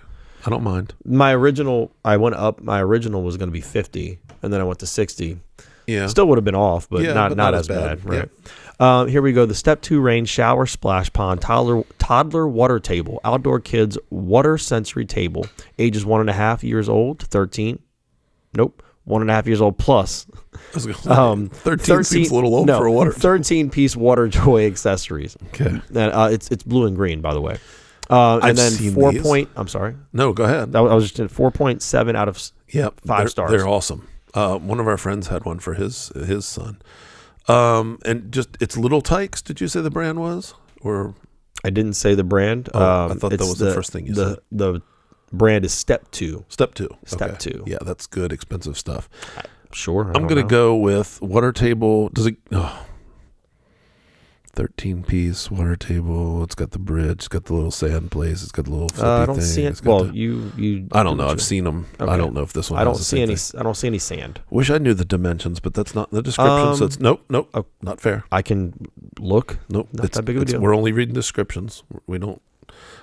I don't mind. My original was going to be 50, and then I went to 60. Yeah. Still would have been off, but Yeah, not as bad. Yeah. Right. Here we go. The Step 2 Rain Shower Splash Pond Toddler Water Table. Outdoor Kids Water Sensory Table. Ages 1.5 years old to 13. Nope. 1.5 years old plus. 13 seems a little old for a water. 13-piece water toy accessories. Okay. And it's blue and green, by the way. I've And then seen 4 these. point. I'm sorry. No, go ahead. I was just at 4.7 out of 5 stars. They're awesome. One of our friends had one for his son. And just it's Little Tykes. Did you say the brand was? Or I didn't say the brand. I thought that was the first thing you said. The brand is Step 2. Step 2. Step 2. Yeah, that's good, expensive stuff. Sure. I'm going to go with water table. Does it? 13-piece water table. It's got the bridge. It's got the little sand place. It's got the little flippy I don't thing. see it. It's got Well, the- you. I don't know. I've seen them. Okay. I don't know if this one. I don't has the see same any. thing. I don't see any sand. Wish I knew the dimensions, but that's not in the description. So it's nope, oh. not fair. I can look. Nope, Not that big of a deal. We're only reading descriptions. We don't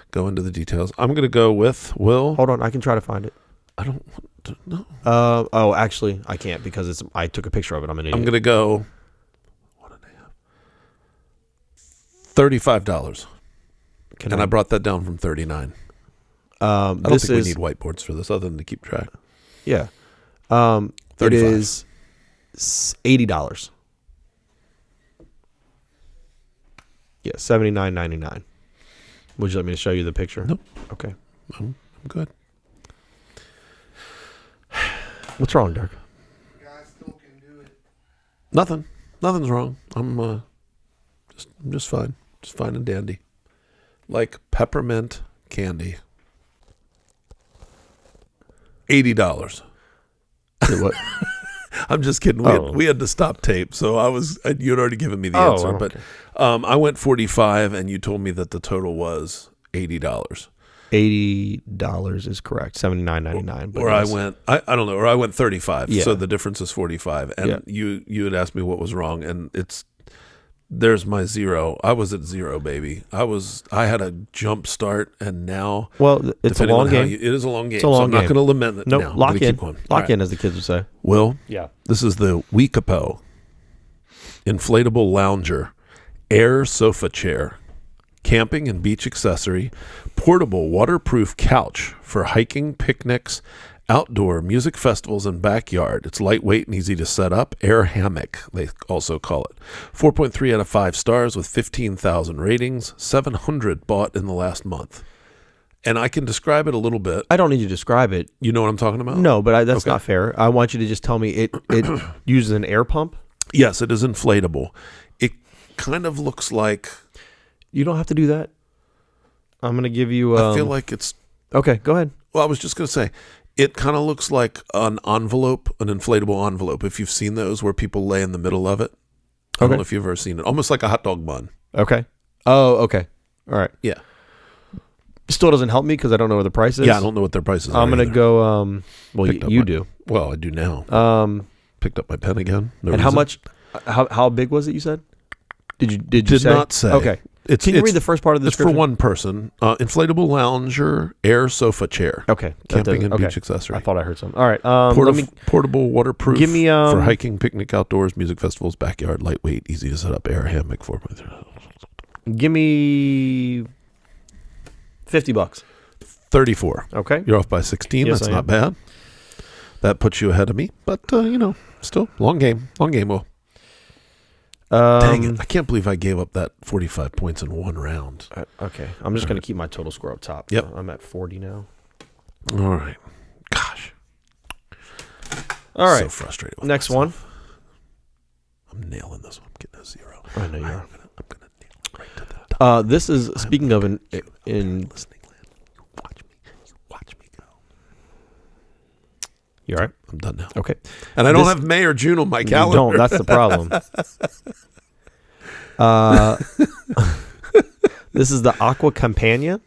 go into the details. I'm going to go with Will. Hold on. I can try to find it. I don't want to know. Oh, actually, I can't because I took a picture of it. I'm an idiot. I'm going to go $35. And I brought that down from $39. I don't think we need whiteboards for this other than to keep track. Yeah. It is $80. Yeah, $79.99. Would you like me to show you the picture? Nope. Okay. I'm good. What's wrong, Dirk? You guys still can do it. Nothing's wrong. I'm just fine. Just fine and dandy. Like peppermint candy. $80. What? I'm just kidding. We had to stop tape, so you'd already given me the answer. But I went 45, and you told me that the total was $80. $80 is correct. $79.99. Or I went, I don't know, or I went 35. Yeah. So the difference is 45. And you had asked me what was wrong, and there's my zero. I was at zero, baby. I had a jump start, and now. Well, it's a long game. It is a long game. It's a long so I'm not game. going to lament it. No, now. lock in. Keep going. Lock in, as the kids would say. Will? Yeah. This is the Weekapo inflatable lounger, air sofa chair, camping and beach accessory, portable waterproof couch for hiking, picnics, outdoor music festivals, and backyard. It's lightweight and easy to set up. Air hammock, they also call it. 4.3 out of 5 stars with 15,000 ratings. 700 bought in the last month. And I can describe it a little bit. I don't need you to describe it. You know what I'm talking about? No, but that's not fair. I want you to just tell me it uses an air pump. Yes, it is inflatable. It kind of looks like You don't have to do that. I'm going to give you... I feel like it's... Okay, go ahead. Well, I was just going to say, it kind of looks like an envelope, an inflatable envelope. If you've seen those where people lay in the middle of it. I don't know if you've ever seen it. Almost like a hot dog bun. Okay. Oh, okay. All right. Yeah. Still doesn't help me because I don't know what the price is. Yeah, I don't know what their prices are. I'm going to go... well, you do. Well, I do now. Picked up my pen again. No and reason. how much... How big was it, you said? Did you say? Not say. Okay. Can you read the first part of the description? It's for one person. Inflatable lounger, air sofa chair. Okay. Camping and beach accessory. I thought I heard something. All right. Portable, waterproof. Give me for hiking, picnic, outdoors, music festivals, backyard, lightweight, easy to set up, air hammock, 4x3. Give me $50. 34. Okay. You're off by 16. Yes, That's I not am. bad. That puts you ahead of me, but still long game. Will. Dang it! I can't believe I gave up that 45 points in one round. Okay, I'm just going to keep my total score up top. Yep. I'm at 40 now. All right. Gosh. All right. So frustrated. With Next myself. I'm nailing this one. I'm getting a 0. I know you are. I'm gonna nail it right to the top. This is speaking of in listening land. You watch me go. You all right? I'm done now. Okay. And I don't have May or June on my calendar. You don't. That's the problem. This is the Aqua Campania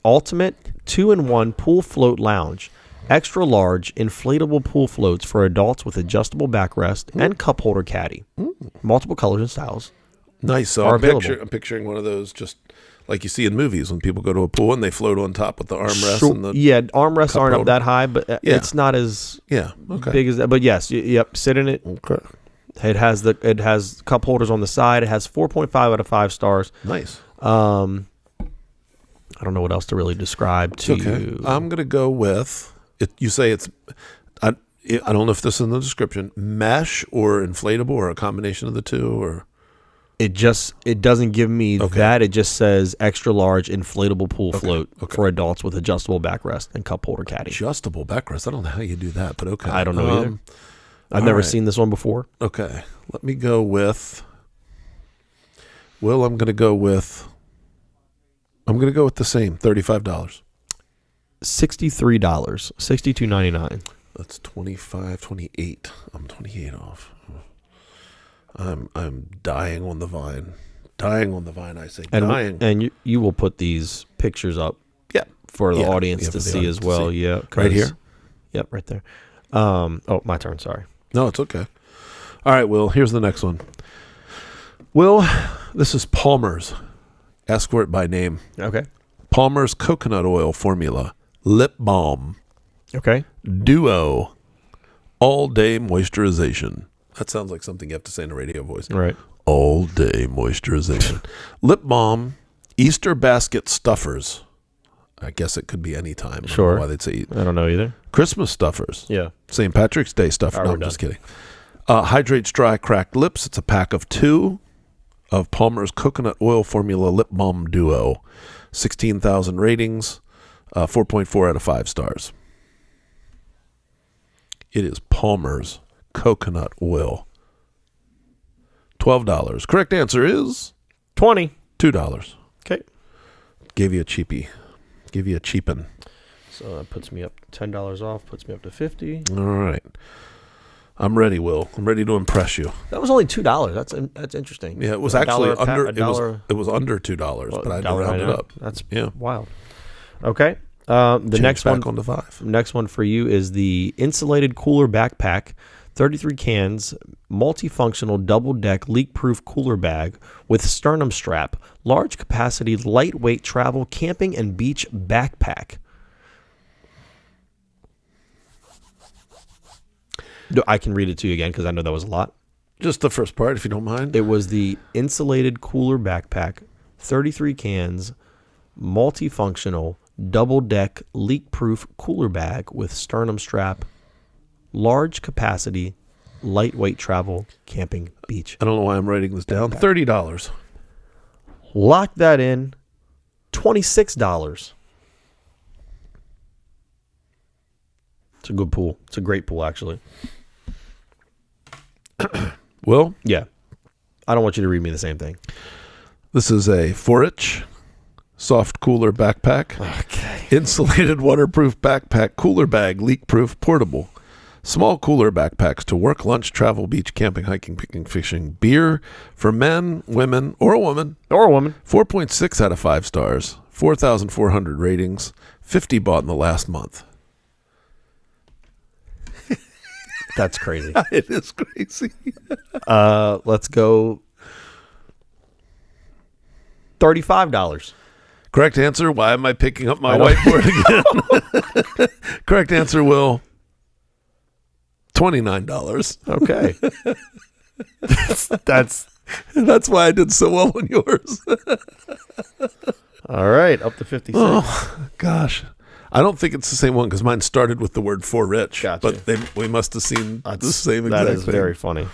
Ultimate 2-in-1 Pool Float Lounge. Extra large inflatable pool floats for adults with adjustable backrest and cup holder caddy. Multiple colors and styles. Nice. So are I'm available. picturing one of those just like you see in movies when people go to a pool and they float on top with the armrests. Sure. And the armrests aren't holder. up that high, but it's not as big as that. But yes, yep, sit in it. Okay. It has cup holders on the side. It has 4.5 out of 5 stars. Nice. I don't know what else to really describe to you. I'm gonna go with it. You say it's. I don't know if this is in the description. Mesh or inflatable or a combination of the two or. It doesn't give me that. It just says extra large inflatable pool float for adults with adjustable backrest and cup holder caddy. Adjustable backrest. I don't know how you do that, but okay. I don't know either. I've never seen this one before. Okay. Let me go with. Will, I'm going to go with the same, $35. $63, $62.99. That's 25, 28. I'm 28 off. I'm dying on the vine. Dying on the vine, I say. Dying. And you will put these pictures up for the audience to see as well. Yeah. Right here? Yep, right there. My turn, sorry. No, it's okay. All right, Will, here's the next one. Will, this is Palmer's. Ask for it by name. Okay. Palmer's Coconut Oil Formula. Lip Balm. Okay. Duo. All Day Moisturization. That sounds like something you have to say in a radio voice. Right. All Day Moisturization. Lip Balm. Easter Basket Stuffers. I guess it could be any time. Sure. I don't know why they'd say I don't know either. Christmas Stuffers. Yeah. St. Patrick's Day Stuffer. No, I'm just kidding. Hydrates Dry Cracked Lips. It's a pack of 2 of Palmer's Coconut Oil Formula Lip Balm Duo. 16,000 ratings. 4.4 out of 5 stars. It is Palmer's Coconut Oil. $12. Correct answer is $20. $2. Okay. Gave you a cheapie. Give you a cheapin'. So that puts me up $10 off, puts me up to $50. All right. I'm ready, Will. I'm ready to impress you. That was only $2. That's interesting. Yeah, it was actually under $1. it was under $2, but I had to round it up. That's wild. Okay. The next back one on to 5. Next one for you is the insulated cooler backpack, 33 cans, multifunctional double-deck leak-proof cooler bag with sternum strap, large capacity, lightweight travel, camping, and beach backpack. I can read it to you again because I know that was a lot. Just the first part, if you don't mind. It was the insulated cooler backpack, 33 cans, multifunctional, double-deck, leak-proof cooler bag with sternum strap, large capacity, lightweight travel, camping, beach. I don't know why I'm writing this down. $30. Lock that in. $26. It's a good pool. It's a great pool, actually. Will? Yeah. I don't want you to read me the same thing. This is a 4-inch soft cooler backpack. Okay. Insulated waterproof backpack, cooler bag, leak-proof, portable. Small cooler backpacks to work, lunch, travel, beach, camping, hiking, picnic, fishing. Beer for men, women, or a woman. 4.6 out of 5 stars. 4,400 ratings. 50 bought in the last month. That's crazy. It is crazy. Let's go $35. Correct answer. Why am I picking up my whiteboard again? Correct answer, Will. $29. Okay. That's why I did so well on yours. All right, up to 56. Oh, gosh. I don't think it's the same one because mine started with the word for rich. Gotcha. But we must have seen the same exact That is thing. very funny.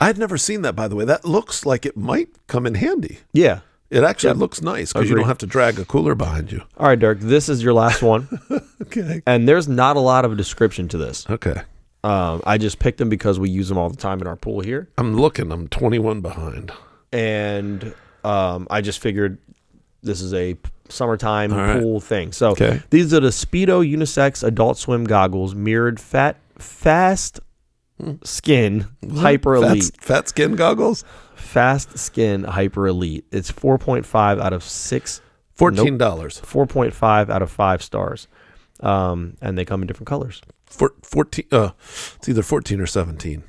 I've never seen that, by the way. That looks like it might come in handy. Yeah. It actually looks nice because you don't have to drag a cooler behind you. All right, Dirk, this is your last one. Okay. And there's not a lot of a description to this. Okay. I just picked them because we use them all the time in our pool here. I'm looking. I'm 21 behind. And I just figured this is a summertime right. pool thing. So Okay. these are the Speedo Unisex Adult Swim Goggles, mirrored fast skin hyper elite. Fat skin goggles? Fast skin hyper elite. It's 4.5 out of 6. $14. 4.5 out of 5 stars. And they come in different colors. 14. It's either 14 or 17.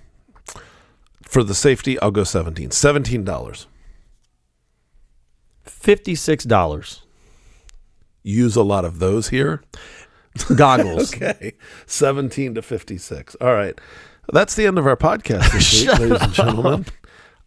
For the safety, I'll go 17. $17. $56. Use a lot of those here. Goggles. Okay. 17 to 56. All right. That's the end of our podcast this week, ladies and gentlemen.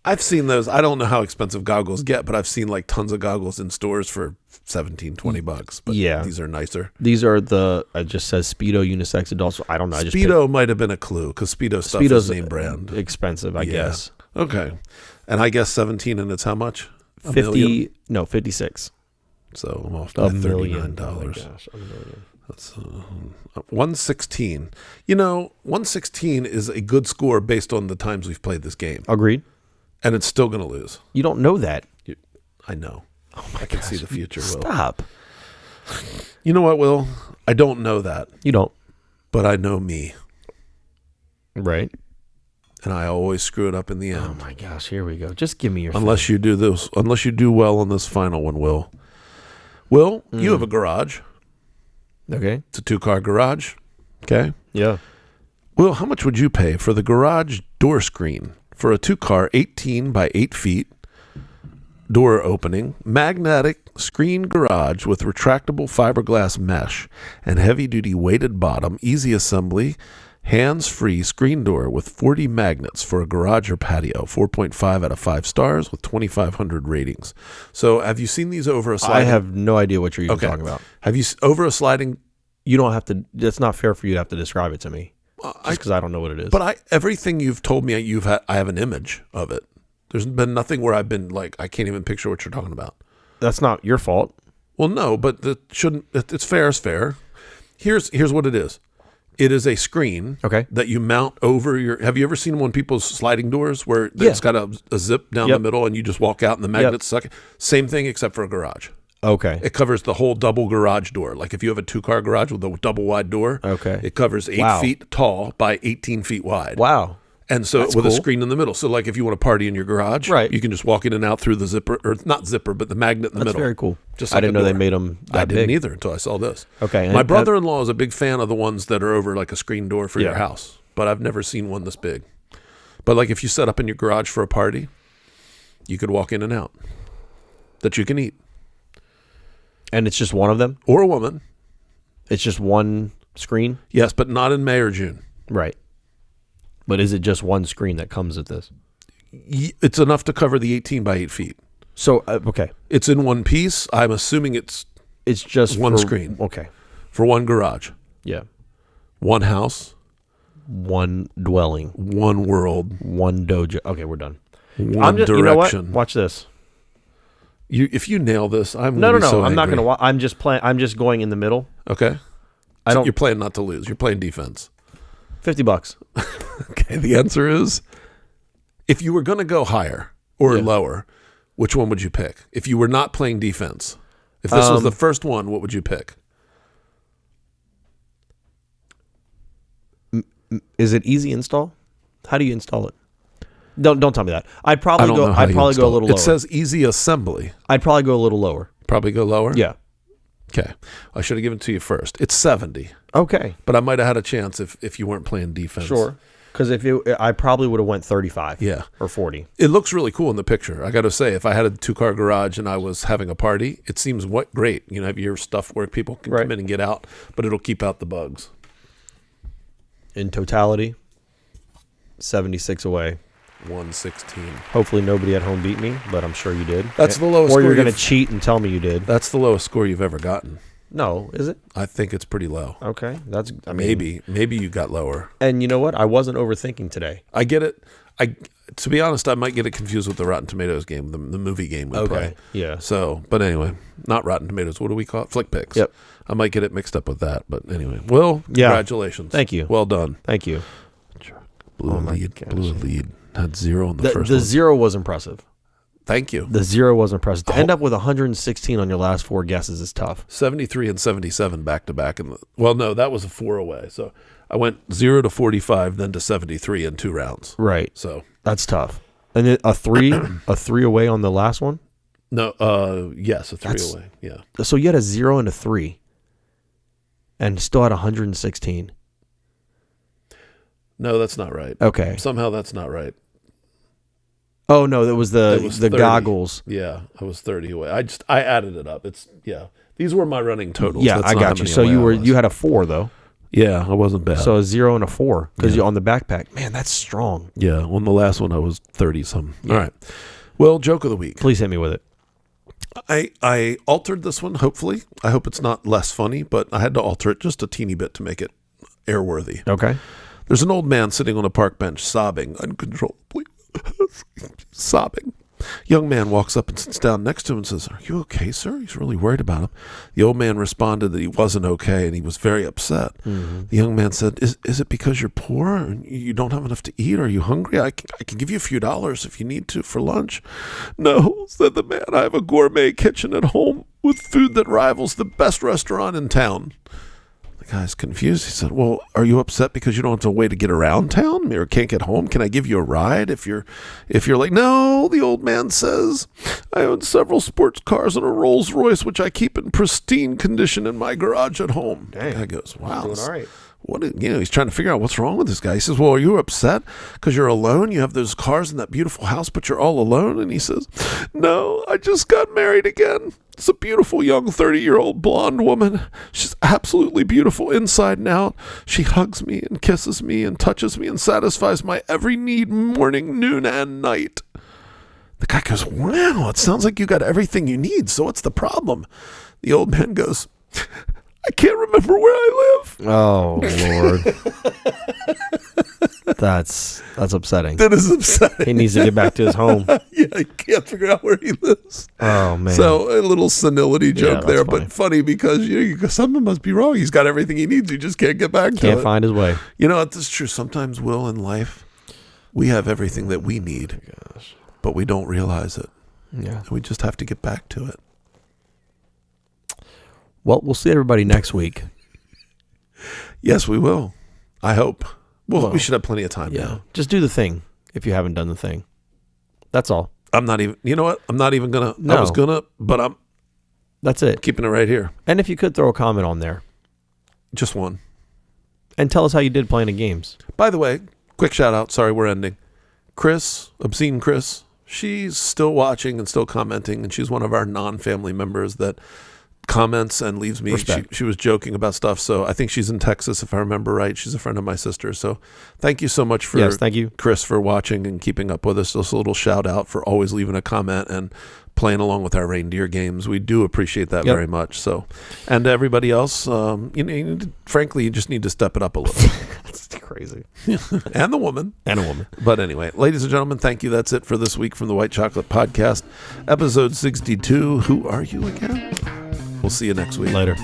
I've seen those. I don't know how expensive goggles get, but I've seen like tons of goggles in stores for $17-$20. But Yeah. these are nicer. These are it just says Speedo Unisex Adults. I don't know. Speedo might have been a clue because Speedo stuff Speedo's is name brand. expensive, I guess. Okay. And I guess 17 and it's how much? A 50 million? No, 56. So I'm off by $1 $39. million. Oh my gosh, $1 million. That's 116. 116 is a good score based on the times we've played this game. Agreed. And it's still going to lose. You don't know that. I know. I can see the future, Will. Stop. You know what, Will? I don't know that, You don't. but I know me. Right. And I always screw it up in the Oh end. my gosh, here we go. Just give me your Unless you do this, unless you do well on this final one, Will. Will, you have a garage. Okay. It's a 2-car garage. Okay. Yeah. Will, how much would you pay for the garage door screen for a 2-car 18 by 8 feet door opening, magnetic screen garage with retractable fiberglass mesh and heavy-duty weighted bottom, easy assembly, hands-free screen door with 40 magnets for a garage or patio, 4.5 out of 5 stars with 2,500 ratings. So have you seen these over a sliding? I have no idea what you're even talking about. Have you over a sliding? You don't have to. It's not fair for you to have to describe it to me. Just because I don't know what it is. But everything you've told me, I have an image of it. There's been nothing where I've been like, I can't even picture what you're talking about. That's not your fault. Well, no, but it's fair is fair. Here's what it is. It is a screen that you mount over your. Have you ever seen one of people's sliding doors where it's got a zip down the middle and you just walk out and the magnets suck it? Same thing except for a garage. Okay. It covers the whole double garage door. Like if you have a 2-car garage with a double wide door, it covers 8 feet tall by 18 feet wide. Wow. And so That's with a cool. screen in the middle. So like if you want to party in your garage, you can just walk in and out through the zipper, or not zipper, but the magnet in the That's middle. very cool. Just I like didn't a know they door. made them that I didn't big. either until I saw this. Okay. My brother-in-law is a big fan of the ones that are over like a screen door for your Yeah. house, but I've never seen one this big. But like if you set up in your garage for a party, you could walk in and out that you can eat. And it's just one of them? Or a woman. It's just one screen? Yes, but not in May or June. Right. But is it just one screen that comes with this? It's enough to cover the 18 by 8 feet. So, okay. It's in one piece. I'm assuming it's just one screen. Okay. For one garage. Yeah. One house. One dwelling. One world. One dojo. Okay, we're done. One direction. You know what? Watch this. If you nail this, I'm No. so I'm not angry. going to. I'm just playing. I'm just going in the middle. Okay. I don't. You're playing not to lose. You're playing defense. $50. Okay. The answer is, if you were going to go higher or lower, which one would you pick? If you were not playing defense, if this was the first one, what would you pick? Is it easy install? How do you install it? Don't tell me that. I'd probably I don't go. know how I'd you probably go a install little it. lower. It says easy assembly. I'd probably go a little lower. Probably go lower? Yeah. Okay. I should have given it to you first. It's 70. Okay. But I might have had a chance if you weren't playing defense. Sure. Because I probably would have went 35. Yeah. Or 40. It looks really cool in the picture. I got to say, if I had a 2-car garage and I was having a party, it seems great. You know, have your stuff where people can come in and get out, but it'll keep out the bugs. In totality, 76 away. 116. Hopefully nobody at home beat me, but I'm sure you did. That's the lowest Or score you're going to you've- cheat and tell me you did. That's the lowest score you've ever gotten. No, is it? I think it's pretty low. Okay. I mean, Maybe you got lower. And you know what? I wasn't overthinking today. I get it. To be honest, I might get it confused with the Rotten Tomatoes game, the movie game we play. Yeah. So, but anyway, not Rotten Tomatoes. What do we call it? Flick Picks. Yep. I might get it mixed up with that, but anyway. Well, congratulations. Thank you. Well done. Thank you. Blew a lead. Had 0 on the first The one. 0 was impressive. Thank you. The 0 was impressive. To end up with 116 on your last 4 guesses is tough. 73 and 77 back to back. Well, no, that was a 4 away. So I went 0 to 45, then to 73 in 2 rounds. Right. So that's tough. And then a 3 away on the last one? No, yes, a 3 away. Yeah. So you had a 0 and a 3 and still had 116. No, that's not right. Okay. Somehow that's not right. Oh no, that was the 30. goggles. Yeah, I was 30 away. I added it up. These were my running totals. Yeah, That's I not how got you. many So away I was. you had a 4 though. Yeah, I wasn't bad. So a 0 and a 4 because you're on the backpack. Man, that's strong. Yeah, on the last one I was 30 some. All right. Well, joke of the week. Please hit me with it. I altered this one. Hopefully, I hope it's not less funny, but I had to alter it just a teeny bit to make it airworthy. Okay. There's an old man sitting on a park bench, sobbing uncontrollably. Sobbing. Young man walks up and sits down next to him and says, "Are you okay, sir?" He's really worried about him. The old man responded that he wasn't okay and he was very upset. Mm-hmm. The young man said, Is it because you're poor and you don't have enough to eat? Are you hungry? I can give you a few dollars if you need to for lunch. No, said the man. I have a gourmet kitchen at home with food that rivals the best restaurant in town. The guy's confused. He said, "Well, are you upset because you don't have a way to get around town or can't get home? Can I give you a ride if you're like?" "No," the old man says. "I own several sports cars and a Rolls Royce, which I keep in pristine condition in my garage at home." Dang. The guy goes, "Wow, Doing all right. he's trying to figure out what's wrong with this guy." He says, "Well, are you upset because you're alone? You have those cars in that beautiful house, but you're all alone?" And he says, "No, I just got married again. It's a beautiful young 30-year-old blonde woman. She's absolutely beautiful inside and out. She hugs me and kisses me and touches me and satisfies my every need morning, noon, and night." The guy goes, "Wow, it sounds like you got everything you need. So what's the problem?" The old man goes, "I can't remember where I live." Oh Lord. That's upsetting. That is upsetting. He needs to get back to his home. Yeah, I can't figure out where he lives. Oh man. So a little senility joke that's there, funny. but funny because something must be wrong. He's got everything he needs. He just can't get back to Can't it. find his way. You know, it's true. Sometimes, Will, in life, we have everything that we need, but we don't realize it. Yeah. And we just have to get back to it. Well, we'll see everybody next week. Yes, we will. I hope. Well, we should have plenty of time now. Just do the thing if you haven't done the thing. That's all. I'm not even, you know what? I'm not even going to, No. I was going to, but I'm That's it. keeping it right here. And if you could throw a comment on there Just one. and tell us how you did playing the games. By the way, quick shout out. Sorry, we're ending. Chris, Obscene Chris, she's still watching and still commenting, and she's one of our non-family members that comments and leaves me. She was joking about stuff, so I think she's in Texas, if I remember right. She's a friend of my sister. So thank you so much for thank you, Chris, for watching and keeping up with us. Just a little shout out for always leaving a comment and playing along with our reindeer games. We do appreciate that very much. So, and everybody else, frankly, you just need to step it up a little. That's crazy. And the woman. And a woman. But anyway, ladies and gentlemen, thank you. That's it for this week from the White Chocolate Podcast, episode 62. Who are you again? We'll see you next week. Later.